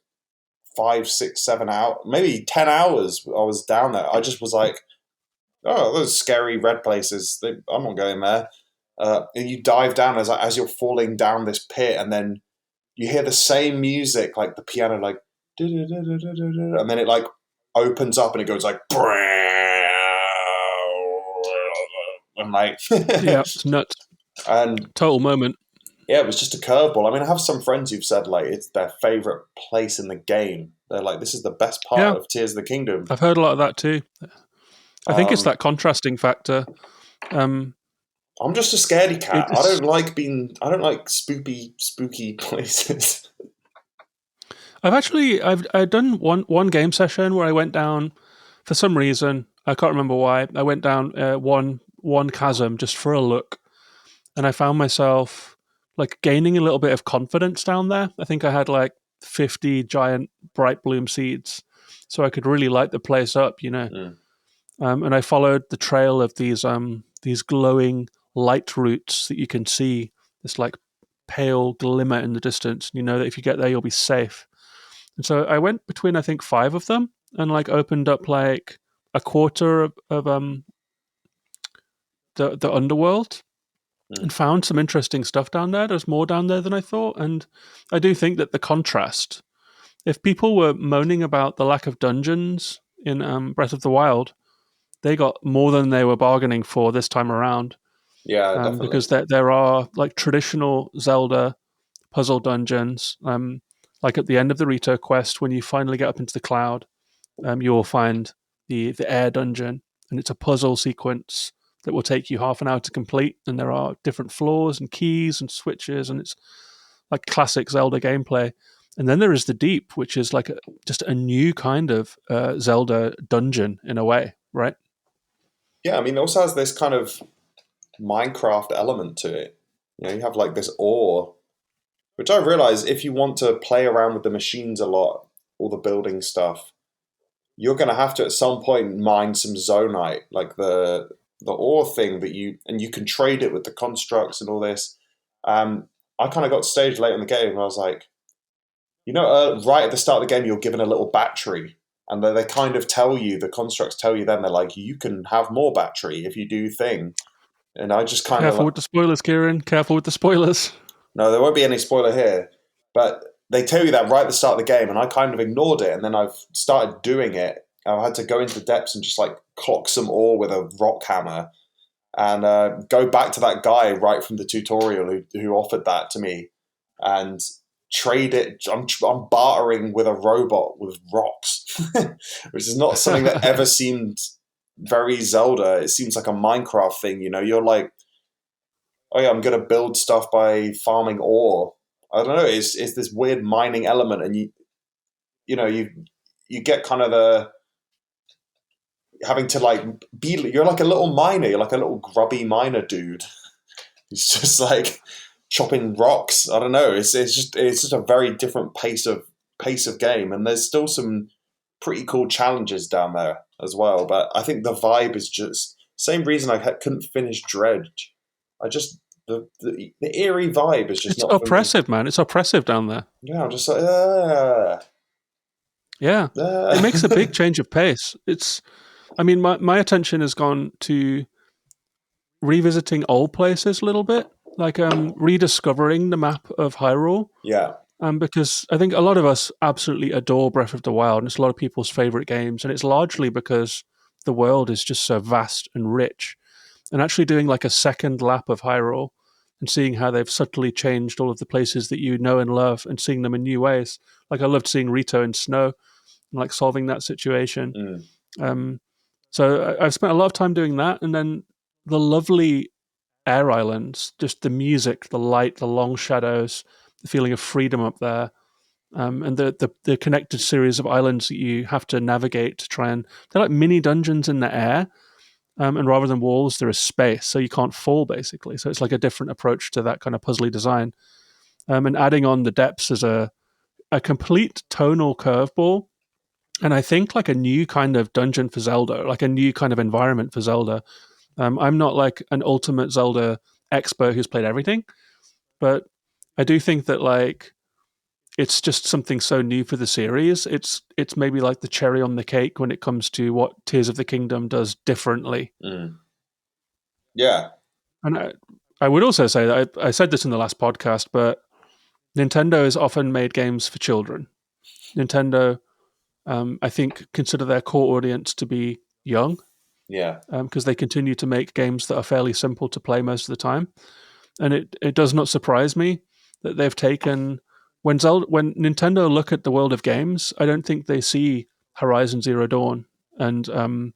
5, 6, 7 hours, maybe 10 hours. I was down there. I just was like, oh, those scary red places. I'm not going there. And you dive down as you're falling down this pit, and then you hear the same music, like the piano, like, and then it like opens up and it goes like, and like, yeah, it's nuts. And total moment. Yeah, it was just a curveball. I mean, I have some friends who've said like it's their favorite place in the game. They're like, this is the best part of Tears of the Kingdom. I've heard a lot of that too. I think it's that contrasting factor. I'm just a scaredy cat. I don't like spooky places. I've done one game session where I went down for some reason. I can't remember why. I went down one chasm just for a look, and I found myself like gaining a little bit of confidence down there. I think I had like 50 giant bright bloom seeds, so I could really light the place up, you know. And I followed the trail of these glowing light roots that you can see, this like pale glimmer in the distance. You know that if you get there, you'll be safe. And so I went between, I think, 5 of them, and like opened up like a quarter of the underworld, and found some interesting stuff down there. There's more down there than I thought, and I do think that the contrast. If people were moaning about the lack of dungeons in Breath of the Wild, they got more than they were bargaining for this time around. Yeah, definitely. Because there are like traditional Zelda puzzle dungeons. Like at the end of the Rito quest, when you finally get up into the cloud, you will find the air dungeon, and it's a puzzle sequence that will take you half an hour to complete. And there are different floors and keys and switches, and it's like classic Zelda gameplay. And then there is the Deep, which is like just a new kind of Zelda dungeon in a way, right? Yeah, I mean, it also has this kind of Minecraft element to it. You know, you have like this ore, which I realize if you want to play around with the machines a lot, all the building stuff, you're going to have to at some point mine some zonite, like the ore thing that you can trade it with the constructs and all this. I kind of got staged late in the game, and I was like, right at the start of the game, you're given a little battery, and they kind of tell you, the constructs tell you then, they're like, you can have more battery if you do thing. And I just kind of... Careful with the spoilers, Ciaran. Careful with the spoilers. No, there won't be any spoiler here. But they tell you that right at the start of the game, and I kind of ignored it, and then I've started doing it. I had to go into the depths and just like clock some ore with a rock hammer, and go back to that guy right from the tutorial who offered that to me, and trade it. I'm bartering with a robot with rocks, which is not something that ever seemed very Zelda. It seems like a Minecraft thing. You know, you're like, oh yeah, I'm going to build stuff by farming ore. I don't know. It's this weird mining element, and you get kind of the having to like you're like a little miner. You're like a little grubby miner dude. He's just like chopping rocks. I don't know. It's just a very different pace of game, and there's still some pretty cool challenges down there as well. But I think the vibe is just same reason I couldn't finish Dredge. I just the eerie vibe is just it's not oppressive, man. It's oppressive down there. Yeah, I'm just like, yeah. It makes a big change of pace. I mean, my attention has gone to revisiting old places a little bit, like rediscovering the map of Hyrule. Yeah. Because I think a lot of us absolutely adore Breath of the Wild, and it's a lot of people's favorite games, and it's largely because the world is just so vast and rich. And actually doing like a second lap of Hyrule and seeing how they've subtly changed all of the places that you know and love, and seeing them in new ways. Like I loved seeing Rito in snow and like solving that situation. So I've spent a lot of time doing that, and then the lovely air islands, just the music, the light, the long shadows, the feeling of freedom up there, and the connected series of islands that you have to navigate to try and... They're like mini dungeons in the air, and rather than walls, there is space, so you can't fall, basically. So it's like a different approach to that kind of puzzly design. And adding on the depths as a complete tonal curveball. And I think like a new kind of dungeon for Zelda, like a new kind of environment for Zelda. I'm not like an ultimate Zelda expert who's played everything, but I do think that like it's just something so new for the series. It's maybe like the cherry on the cake when it comes to what Tears of the Kingdom does differently. Yeah. And I would also say that I said this in the last podcast, but Nintendo has often made games for children. Nintendo, I think, consider their core audience to be young. Yeah. Because they continue to make games that are fairly simple to play most of the time. And it does not surprise me that they've taken when Nintendo look at the world of games, I don't think they see Horizon Zero Dawn and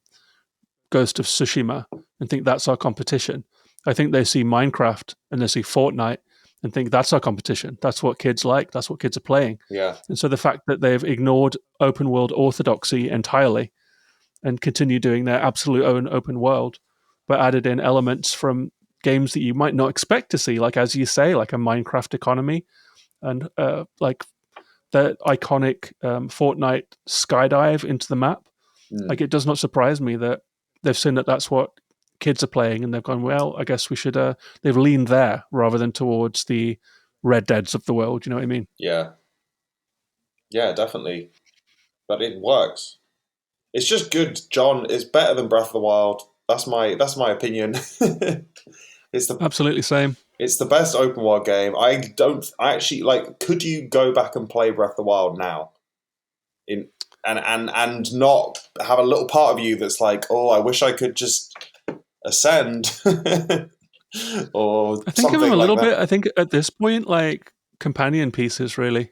Ghost of Tsushima and think that's our competition. I think they see Minecraft and they see Fortnite and think that's our competition. That's what kids like. That's what kids are playing. Yeah. And so the fact that they've ignored open world orthodoxy entirely and continue doing their absolute own open world, but added in elements from games that you might not expect to see, like as you say, like a Minecraft economy and like the iconic Fortnite skydive into the map. Like it does not surprise me that they've seen that that's what kids are playing, and they've gone, well, I guess we should. They've leaned there rather than towards the Red Deads of the world. You know what I mean? Yeah. Yeah, definitely. But it works. It's just good, John. It's better than Breath of the Wild. That's my opinion. It's the Absolutely same. it's the best open world game. I actually like. Could you go back and play Breath of the Wild now? In and not have a little part of you that's like, oh, I wish I could just ascend, or I think of something them a like little that. bit. I think at this point, like companion pieces, really.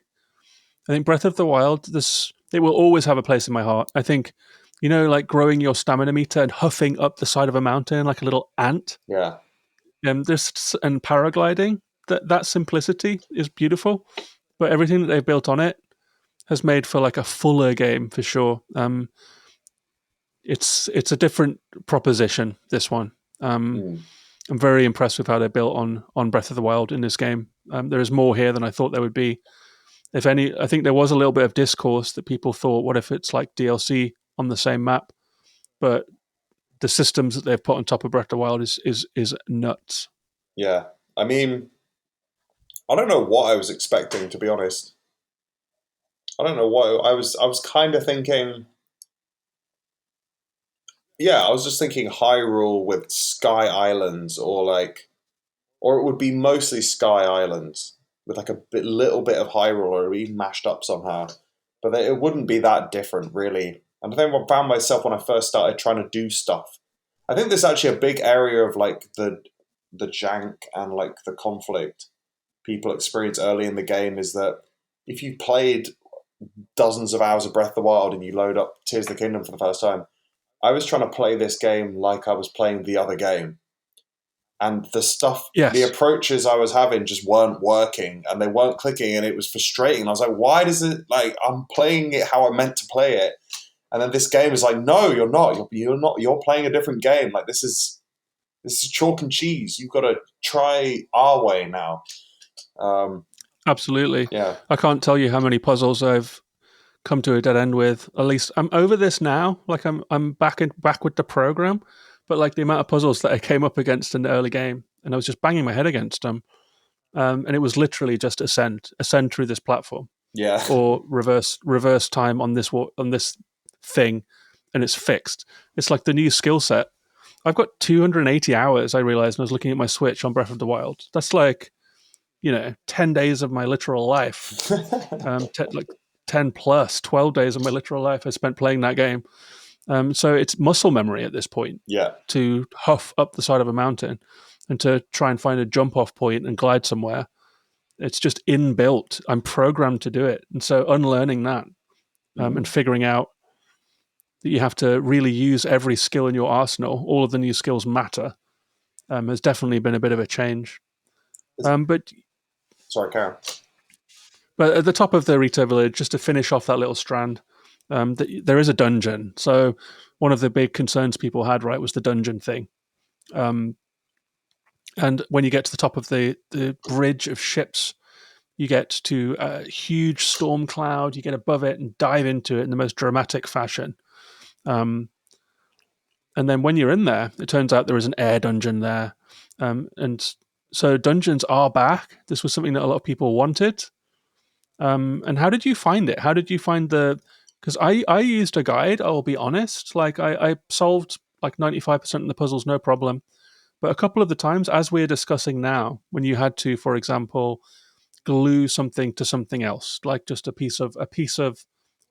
I think Breath of the Wild, it will always have a place in my heart. I think, like growing your stamina meter and huffing up the side of a mountain like a little ant. Yeah, And paragliding. That simplicity is beautiful, but everything that they've built on it has made for like a fuller game for sure. It's a different proposition. This one. I'm very impressed with how they built on Breath of the Wild in this game. There is more here than I thought there would be. If any, I think there was a little bit of discourse that people thought, what if it's like DLC on the same map? But the systems that they've put on top of Breath of the Wild is nuts. yeah. I mean, I don't know what I was expecting, to be honest. I don't know what I was. I was kind of thinking. Yeah, I was just thinking Hyrule with Sky Islands, or it would be mostly Sky Islands with like little bit of Hyrule, or even mashed up somehow. But it wouldn't be that different, really. And I think I found myself when I first started trying to do stuff. I think there's actually a big area of like the jank and like the conflict people experience early in the game is that if you played dozens of hours of Breath of the Wild and you load up Tears of the Kingdom for the first time, I was trying to play this game like I was playing the other game. And the Yes, approaches I was having just weren't working and they weren't clicking and it was frustrating. And I was like, why does it, like, I'm playing it how I meant to play it. And then this game is like, no, you're not. You're not. You're playing a different game. Like, this is chalk and cheese. You've got to try our way now. absolutely. Yeah. I can't tell you how many puzzles I've come to a dead end with. At least I'm over this now. Like I'm back with the program, but like the amount of puzzles that I came up against in the early game, and I was just banging my head against them, and it was literally just ascend through this platform, Yeah. or reverse time on this thing, and it's fixed. It's like the new skill set. I've got 280 hours. I realized when I was looking at my Switch on Breath of the Wild. That's like 10 days of my literal life. Like 10 plus 12 days of my literal life I spent playing that game. So it's muscle memory at this point Yeah. to huff up the side of a mountain and to try and find a jump off point and glide somewhere. It's just inbuilt. I'm programmed to do it. And so unlearning that and figuring out that you have to really use every skill in your arsenal, all of the new skills matter, has definitely been a bit of a change. But Sorry, Karen. But at the top of the Rito village, just to finish off that little strand, there is a dungeon. So one of the big concerns people had, right, was the dungeon thing. And when you get to the top of the bridge of ships You get to a huge storm cloud, you get above it and dive into it in the most dramatic fashion. And then when you're in there, it turns out there is an air dungeon there. And so dungeons are back. This was something that a lot of people wanted. And how did you find it? How did you find because I used a guide, I'll be honest. Like I solved like 95% of the puzzles, no problem. But a couple of the times, as we're discussing now, when you had to, for example, glue something to something else, like just a piece of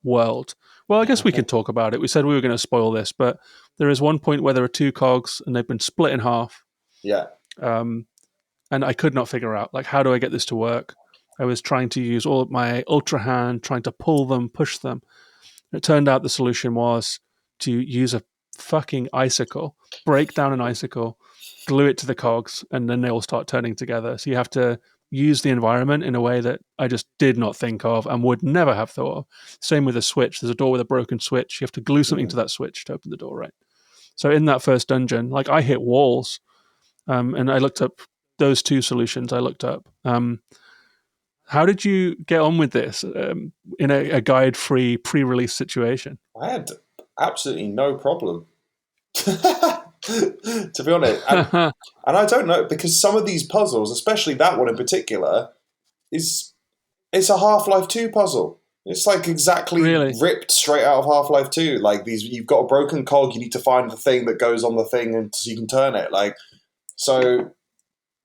world. Well, I guess we can talk about it. We said we were going to spoil this, but there is one point where there are two cogs and they've been split in half. Yeah. And I could not figure out, like, how do I get this to work? I was trying to use all of my ultra hand, trying to pull them, push them. It turned out the solution was to use a fucking icicle, break down an icicle, glue it to the cogs, and then they all start turning together. So you have to use the environment in a way that I just did not think of and would never have thought of. Same with a switch. There's a door with a broken switch. You have to glue something to that switch to open the door, right? So in that first dungeon, like I hit walls, and I looked up those two solutions. I looked up. How did you get on with this in a guide-free pre-release situation? I had absolutely no problem. To be honest. And I don't know, because some of these puzzles, especially that one in particular, it's a Half-Life 2 puzzle. It's like exactly Really? ripped straight out of Half-Life 2. Like you've got a broken cog, you need to find the thing that goes on the thing and so you can turn it. Like, so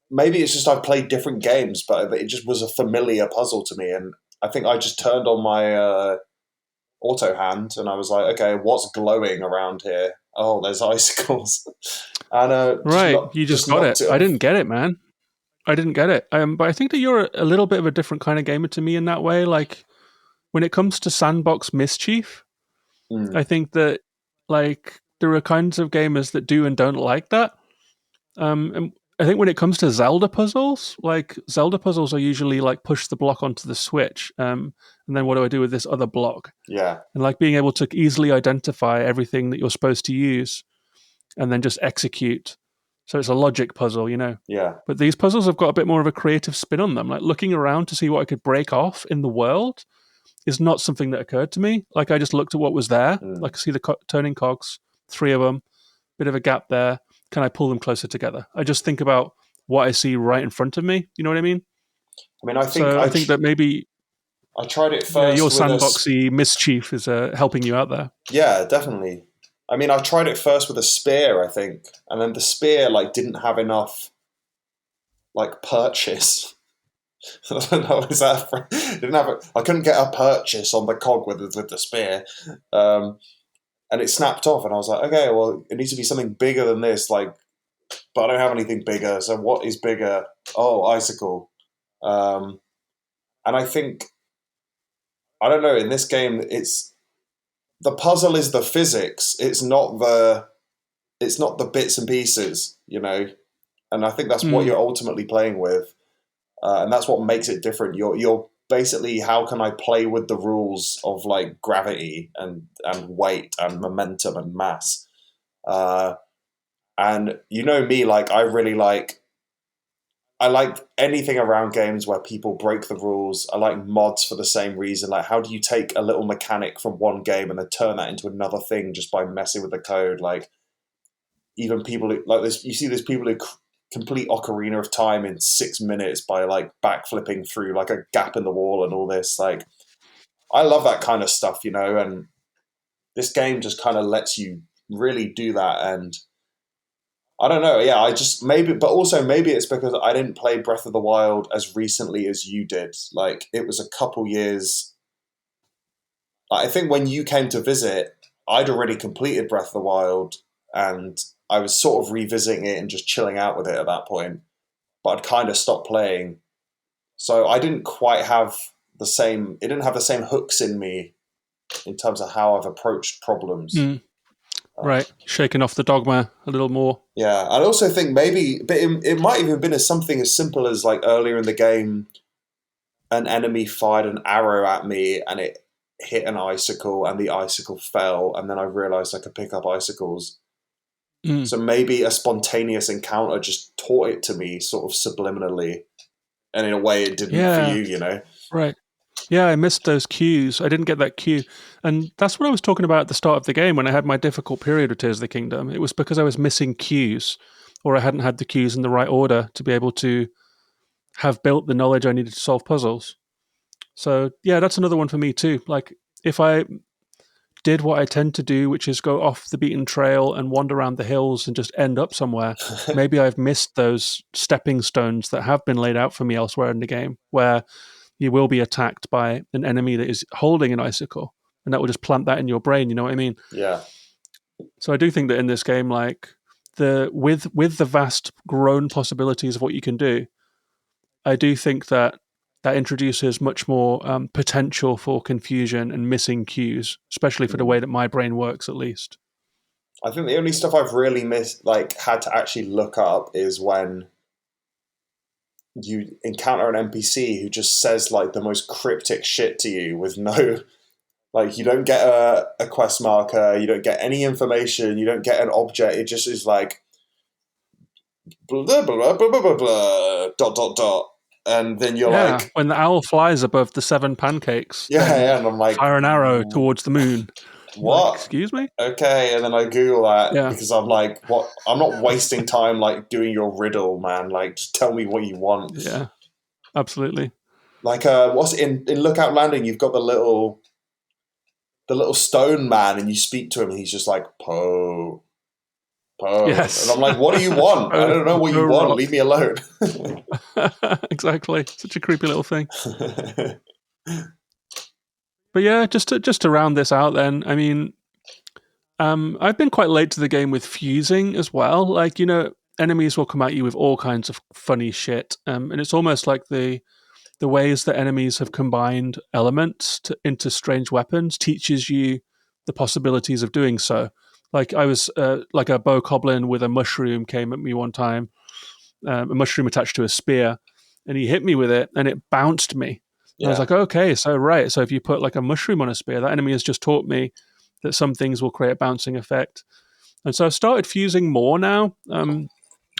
maybe it's just I've played different games, but it just was a familiar puzzle to me. And I think I just turned on my auto hand and I was like, okay, what's glowing around here? Oh, there's icicles. And Right, you just got it. I didn't get it, man. I didn't get it. But I think that you're a little bit of a different kind of gamer to me in that way. Like, when it comes to sandbox mischief, I think that, like, there are kinds of gamers that do and don't like that. And I think when it comes to Zelda puzzles, like, Zelda puzzles are usually like push the block onto the switch, and then what do I do with this other block? Yeah. And like being able to easily identify everything that you're supposed to use and then just execute. So it's a logic puzzle, you know? Yeah. But these puzzles have got a bit more of a creative spin on them. Like looking around to see what I could break off in the world is not something that occurred to me. Like I just looked at what was there. Like I see the turning cogs, 3 of them, bit of a gap there. Can I pull them closer together? I just think about what I see right in front of me. You know what I mean? I mean, I think that maybe I tried it first. your with sandboxy mischief is helping you out there. Yeah, definitely. I mean, I tried it first with a spear, I think, and then the spear like didn't have enough like purchase. I don't know, is that didn't have I couldn't get a purchase on the cog with the spear, and it snapped off. And I was like, okay, well, it needs to be something bigger than this. Like, but I don't have anything bigger. So what is bigger? Oh, icicle. And I think I don't know. In this game, it's the puzzle is the physics. It's not the bits and pieces, you know. And I think that's what you're ultimately playing with. And that's what makes it different. You're basically, how can I play with the rules of like gravity and weight and momentum and mass? And you know me, like I like anything around games where people break the rules. I like mods for the same reason. Like, how do you take a little mechanic from one game and then turn that into another thing just by messing with the code? Like, even people who, like this, you see there's people who complete Ocarina of Time in 6 minutes by like backflipping through like a gap in the wall and all this. Like, I love that kind of stuff, you know, and this game just kind of lets you really do that. And I don't know, yeah, I just maybe, but also maybe it's because I didn't play Breath of the Wild as recently as you did. Like, it was a couple years. I think when you came to visit, I'd already completed Breath of the Wild and I was sort of revisiting it and just chilling out with it at that point, but I'd kind of stopped playing. So I didn't quite have it didn't have the same hooks in me in terms of how I've approached problems. Right. Shaking off the dogma a little more. Yeah. I also think maybe, but it might even have been something as simple as like earlier in the game, an enemy fired an arrow at me and it hit an icicle and the icicle fell, and then I realized I could pick up icicles. So maybe a spontaneous encounter just taught it to me sort of subliminally. and in a way it didn't for you, you know. Right. Yeah, I missed those cues. I didn't get that cue. And that's what I was talking about at the start of the game when I had my difficult period with Tears of the Kingdom. It was because I was missing cues, or I hadn't had the cues in the right order to be able to have built the knowledge I needed to solve puzzles. So, yeah, that's another one for me too. Like, if I did what I tend to do, which is go off the beaten trail and wander around the hills and just end up somewhere, maybe I've missed those stepping stones that have been laid out for me elsewhere in the game, where you will be attacked by an enemy that is holding an icicle, and that will just plant that in your brain. You know what I mean? Yeah. So I do think that in this game, like with the vast grown possibilities of what you can do, I do think that introduces much more potential for confusion and missing cues, especially for the way that my brain works, at least. I think the only stuff I've really missed, like had to actually look up, is when you encounter an NPC who just says like the most cryptic shit to you with no, like, you don't get a quest marker, you don't get any information, you don't get an object. It just is like blah blah blah blah blah blah, blah dot dot dot, and then you're like, when the owl flies above the 7 pancakes, yeah, and I'm like, fire an arrow towards the moon. What? Like, excuse me? Okay, and then I Google that because I'm like, what? I'm not wasting time like doing your riddle, man. Like, just tell me what you want. Yeah, absolutely. Like, what's in Lookout Landing? You've got the little stone man, and you speak to him, and he's just like, Poe, Poe. Yes. And I'm like, what do you want? I don't know what you want. Leave me alone. Exactly. Such a creepy little thing. But yeah, just to round this out then, I mean, I've been quite late to the game with fusing as well. Like, you know, enemies will come at you with all kinds of funny shit. And it's almost like the ways that enemies have combined elements into strange weapons teaches you the possibilities of doing so. Like, I was like a bokoblin with a mushroom came at me one time, a mushroom attached to a spear, and he hit me with it and it bounced me. Yeah. I was like, okay, so if you put like a mushroom on a spear, that enemy has just taught me that some things will create a bouncing effect. And so I've started fusing more now. I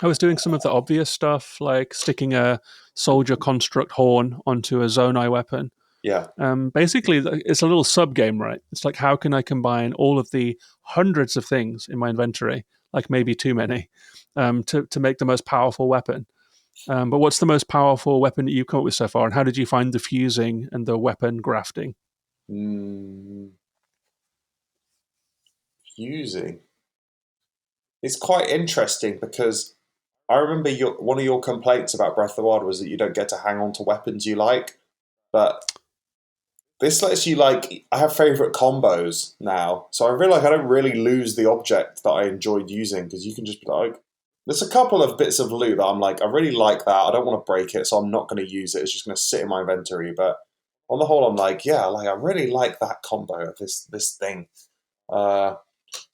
was doing some of the obvious stuff, like sticking a soldier construct horn onto a Zonai weapon. Yeah. Basically, it's a little sub-game, right? It's like, how can I combine all of the hundreds of things in my inventory, like maybe too many, to make the most powerful weapon? But what's the most powerful weapon that you've come up with so far, and how did you find the fusing and the weapon grafting? Fusing. It's quite interesting because I remember one of your complaints about Breath of the Wild was that you don't get to hang on to weapons you like, but this lets you, like, I have favourite combos now, so I feel like I don't really lose the object that I enjoyed using, because you can just be like, there's a couple of bits of loot that I'm like, I really like that, I don't want to break it, so I'm not going to use it, it's just going to sit in my inventory, but on the whole I'm like, yeah, like I really like that combo of this thing. So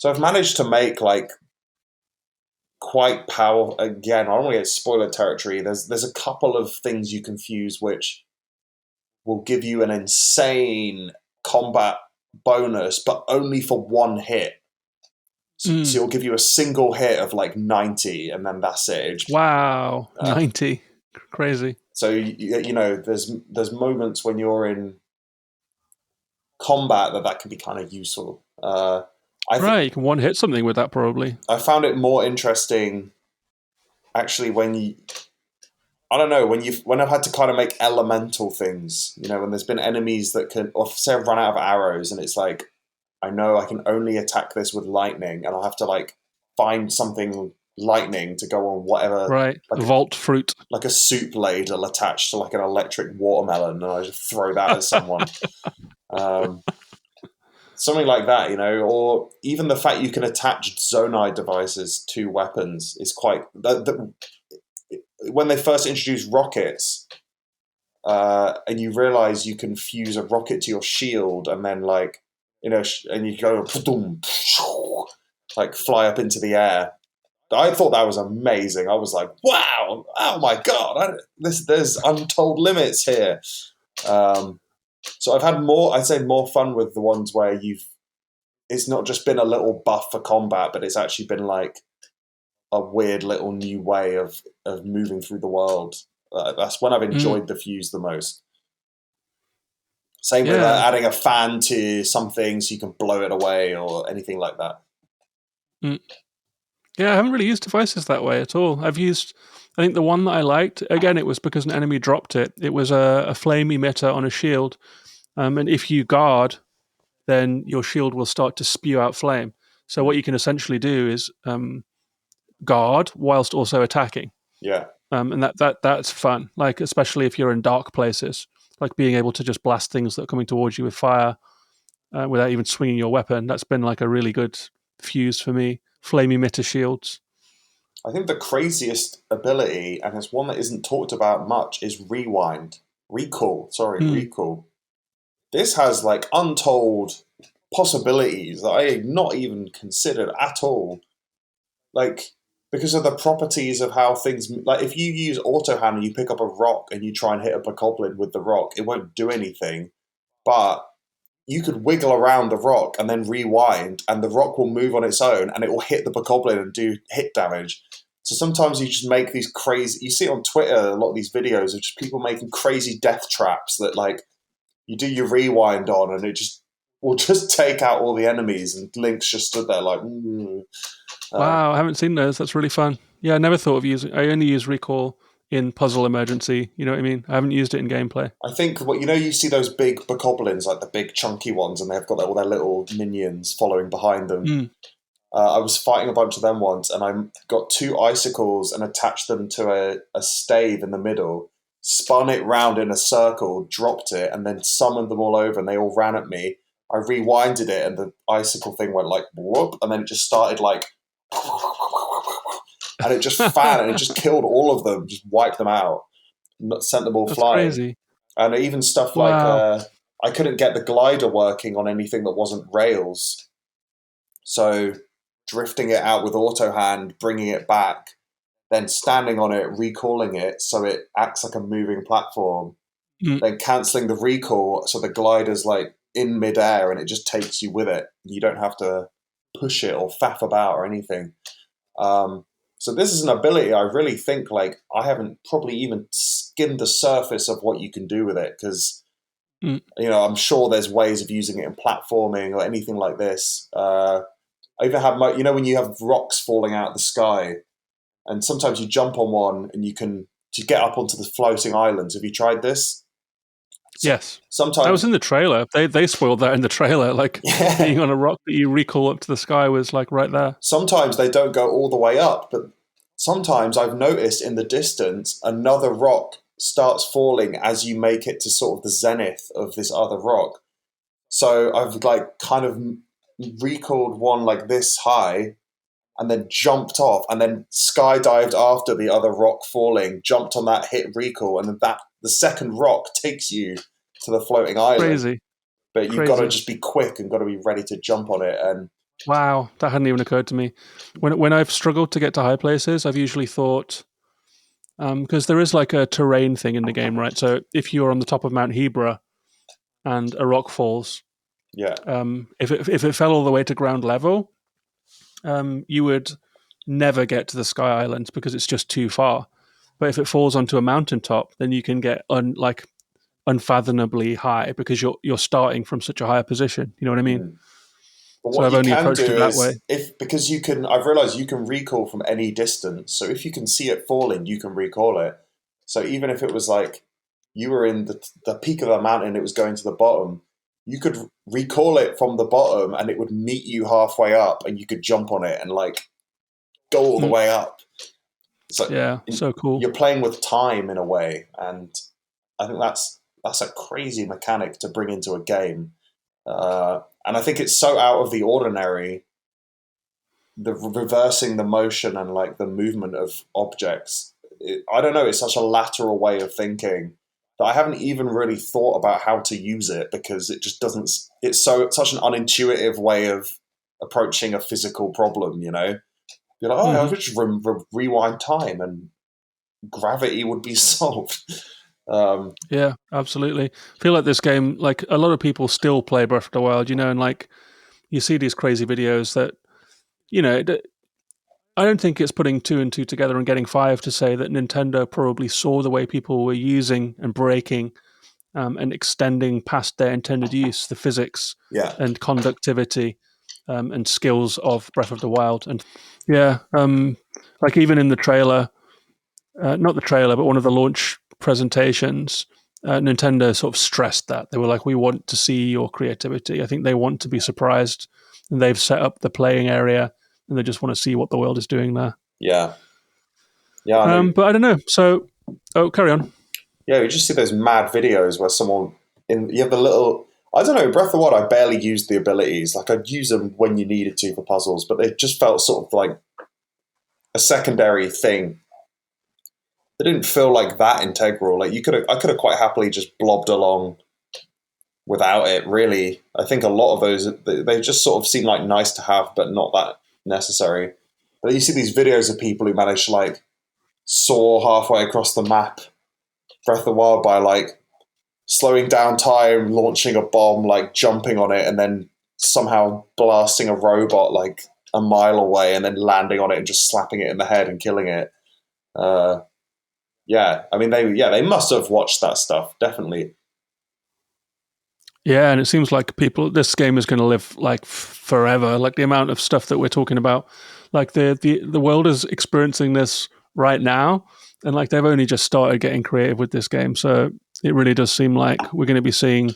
I've managed to make like quite powerful, again, I don't want to get spoiler territory, there's a couple of things you can fuse which will give you an insane combat bonus, but only for one hit. So it'll give you a single hit of like 90, and then that's it. Wow, 90. Crazy. So, you know, there's moments when you're in combat that can be kind of useful. You can one-hit something with that, probably. I found it more interesting, actually, when I've had to kind of make elemental things, you know, when there's been enemies that can, or say I've run out of arrows and it's like, I know I can only attack this with lightning, and I'll have to like find something lightning to go on whatever. Right, like vault fruit. Like a soup ladle attached to like an electric watermelon, and I just throw that at someone. Something like that, you know, or even the fact you can attach Zonai devices to weapons is quite... when they first introduced rockets, and you realize you can fuse a rocket to your shield, and then like, you know, and you go like fly up into the air. I thought that was amazing. I was like, wow, oh my god, there's untold limits here. So I've had more fun with the ones where it's not just been a little buff for combat, but it's actually been like a weird little new way of moving through the world. That's when I've enjoyed the fuse the most. Same with Yeah. adding a fan to something so you can blow it away or anything like that. Yeah, I haven't really used devices that way at all. I think the one that I liked, again, it was because an enemy dropped it. It was a flame emitter on a shield. And if you guard, then your shield will start to spew out flame. So what you can essentially do is guard whilst also attacking. Yeah. And that's fun, like especially if you're in dark places, like being able to just blast things that are coming towards you with fire without even swinging your weapon. That's been like a really good fuse for me. Flame emitter shields. I think the craziest ability, and it's one that isn't talked about much, is recall. Recall. This has like untold possibilities that I had not even considered at all. Like, because of the properties of how things, like if you use auto hand and you pick up a rock and you try and hit a bokoblin with the rock, it won't do anything. But you could wiggle around the rock and then rewind, and the rock will move on its own and it will hit the bokoblin and do hit damage. So sometimes you just make these crazy, you see on Twitter a lot of these videos of just people making crazy death traps that like you do your rewind on and it just will just take out all the enemies, and Link's just stood there like, Wow, I haven't seen those. That's really fun. Yeah, I never thought of using. I only use recall in puzzle emergency. You know what I mean? I haven't used it in gameplay. I think you see those big bokoblins, like the big chunky ones, and they've got all their little minions following behind them. I was fighting a bunch of them once, and I got 2 icicles and attached them to a stave in the middle, spun it round in a circle, dropped it, and then summoned them all over, and they all ran at me. I rewinded it, and the icicle thing went like whoop, and then it just started like, and it just and it just killed all of them, just wiped them out, sent them all That's flying. Crazy. And even stuff like I couldn't get the glider working on anything that wasn't rails, so drifting it out with auto hand, bringing it back, then standing on it, recalling it so it acts like a moving platform, then cancelling the recall so the glider's like in midair and it just takes you with it. You don't have to push it or faff about or anything. So this is an ability I really think like I haven't probably even skimmed the surface of what you can do with it, because I'm sure there's ways of using it in platforming or anything like this. I even have when you have rocks falling out of the sky, and sometimes you jump on one and you can to get up onto the floating islands. Have you tried this? Yes. Sometimes that was in the trailer. They spoiled that in the trailer. Like being on a rock that you recall up to the sky was like right there. Sometimes they don't go all the way up, but sometimes I've noticed in the distance another rock starts falling as you make it to sort of the zenith of this other rock. So I've like kind of recalled one like this high and then jumped off and then skydived after the other rock falling, jumped on that, hit recall, and then the second rock takes you to the floating island. Crazy. But you've got to just be quick and got to be ready to jump on it. And wow, that hadn't even occurred to me. When I've struggled to get to high places, I've usually thought, because there is like a terrain thing in the game, right? So if you're on the top of Mount Hebra and a rock falls, if it fell all the way to ground level, you would never get to the Sky Islands because it's just too far. But if it falls onto a mountaintop, then you can get unfathomably high because you're starting from such a higher position. You know what I mean? But so what I've you only can approached do it that is, way. because you can, I've realised you can recall from any distance. So if you can see it falling, you can recall it. So even if it was like you were in the peak of the mountain and it was going to the bottom, you could recall it from the bottom and it would meet you halfway up and you could jump on it and like go all the way up. So yeah, so cool. You're playing with time in a way, and I think that's a crazy mechanic to bring into a game. And I think it's so out of the ordinary, the reversing the motion and like the movement of objects. I don't know, it's such a lateral way of thinking that I haven't even really thought about how to use it, because it just doesn't, it's such an unintuitive way of approaching a physical problem, you know? You're like, I'll just rewind time and gravity would be solved. Yeah, absolutely. I feel like this game, like a lot of people still play Breath of the Wild, you know, and like you see these crazy videos that, you know, I don't think it's putting 2 and 2 together and getting 5 to say that Nintendo probably saw the way people were using and breaking and extending past their intended use, the physics and conductivity and skills of Breath of the Wild. And like even in the trailer, not the trailer, but one of the launch presentations, Nintendo sort of stressed that. They were like, we want to see your creativity. I think they want to be surprised. And they've set up the playing area and they just want to see what the world is doing there. Yeah. Yeah. But I don't know. So, carry on. Yeah, you just see those mad videos where you have the little, I don't know, Breath of the Wild, I barely used the abilities. Like, I'd use them when you needed to for puzzles, but they just felt sort of like a secondary thing. They didn't feel like that integral. Like, I could have quite happily just blobbed along without it, really. I think a lot of those, they just sort of seem like nice to have, but not that necessary. But you see these videos of people who manage to, like, soar halfway across the map, Breath of the Wild, by, like, slowing down time, launching a bomb, like, jumping on it, and then somehow blasting a robot, like, a mile away, and then landing on it and just slapping it in the head and killing it. Yeah, I mean, they must have watched that stuff, definitely. Yeah, and it seems like this game is going to live like forever. Like the amount of stuff that we're talking about, like the world is experiencing this right now, and like they've only just started getting creative with this game. So it really does seem like we're going to be seeing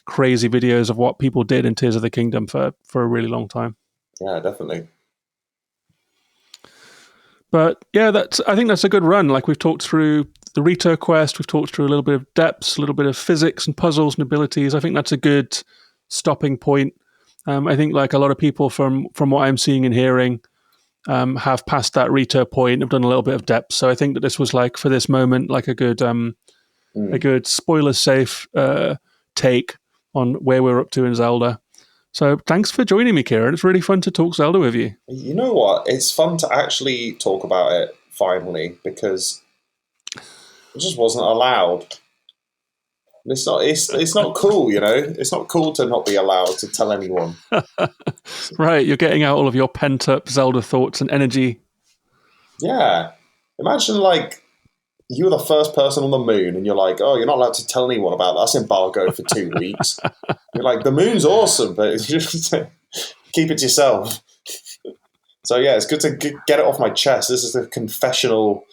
crazy videos of what people did in Tears of the Kingdom for a really long time. Yeah, definitely. But yeah, I think that's a good run. Like we've talked through the Rito quest, we've talked through a little bit of depths, a little bit of physics and puzzles and abilities. I think that's a good stopping point. I think like a lot of people from what I'm seeing and hearing have passed that Rito point, have done a little bit of depth. So I think that this was like for this moment like a good spoiler safe take on where we're up to in Zelda. So thanks for joining me, Ciaran. It's really fun to talk Zelda with you. You know what? It's fun to actually talk about it finally, because it just wasn't allowed. It's not cool, you know? It's not cool to not be allowed to tell anyone. Right, you're getting out all of your pent-up Zelda thoughts and energy. Yeah. Imagine, like, you were the first person on the moon and you're like, oh, you're not allowed to tell anyone about that. That's embargo for 2 weeks. You're like, the moon's awesome, but just keep it to yourself. So yeah, it's good to get it off my chest. This is the confessional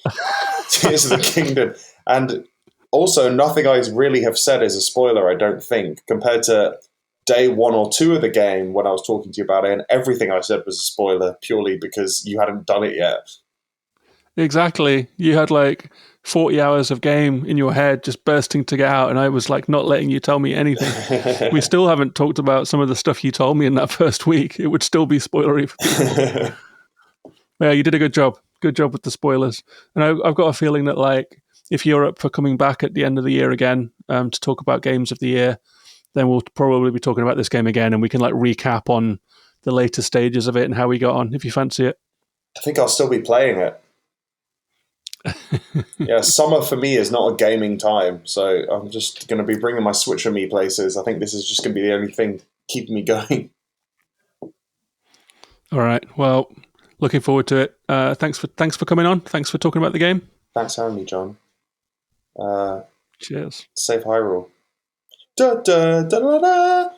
Tears of the Kingdom. And also, nothing I really have said is a spoiler, I don't think, compared to day 1 or 2 of the game when I was talking to you about it, and everything I said was a spoiler purely because you hadn't done it yet. Exactly. You had like 40 hours of game in your head just bursting to get out, and I was like not letting you tell me anything. We still haven't talked about some of the stuff you told me in that first week. It would still be spoilery for people. Yeah, you did a good job. Good job with the spoilers. And I've got a feeling that like if you're up for coming back at the end of the year again to talk about games of the year, then we'll probably be talking about this game again, and we can like recap on the later stages of it and how we got on, if you fancy it. I think I'll still be playing it. Yeah, summer for me is not a gaming time, so I'm just going to be bringing my Switch with me places. I think this is just going to be the only thing keeping me going. All right. Well, looking forward to it. Thanks for coming on. Thanks for talking about the game. Thanks for having me, John. Cheers. Safe Hyrule. Da, da, da, da, da.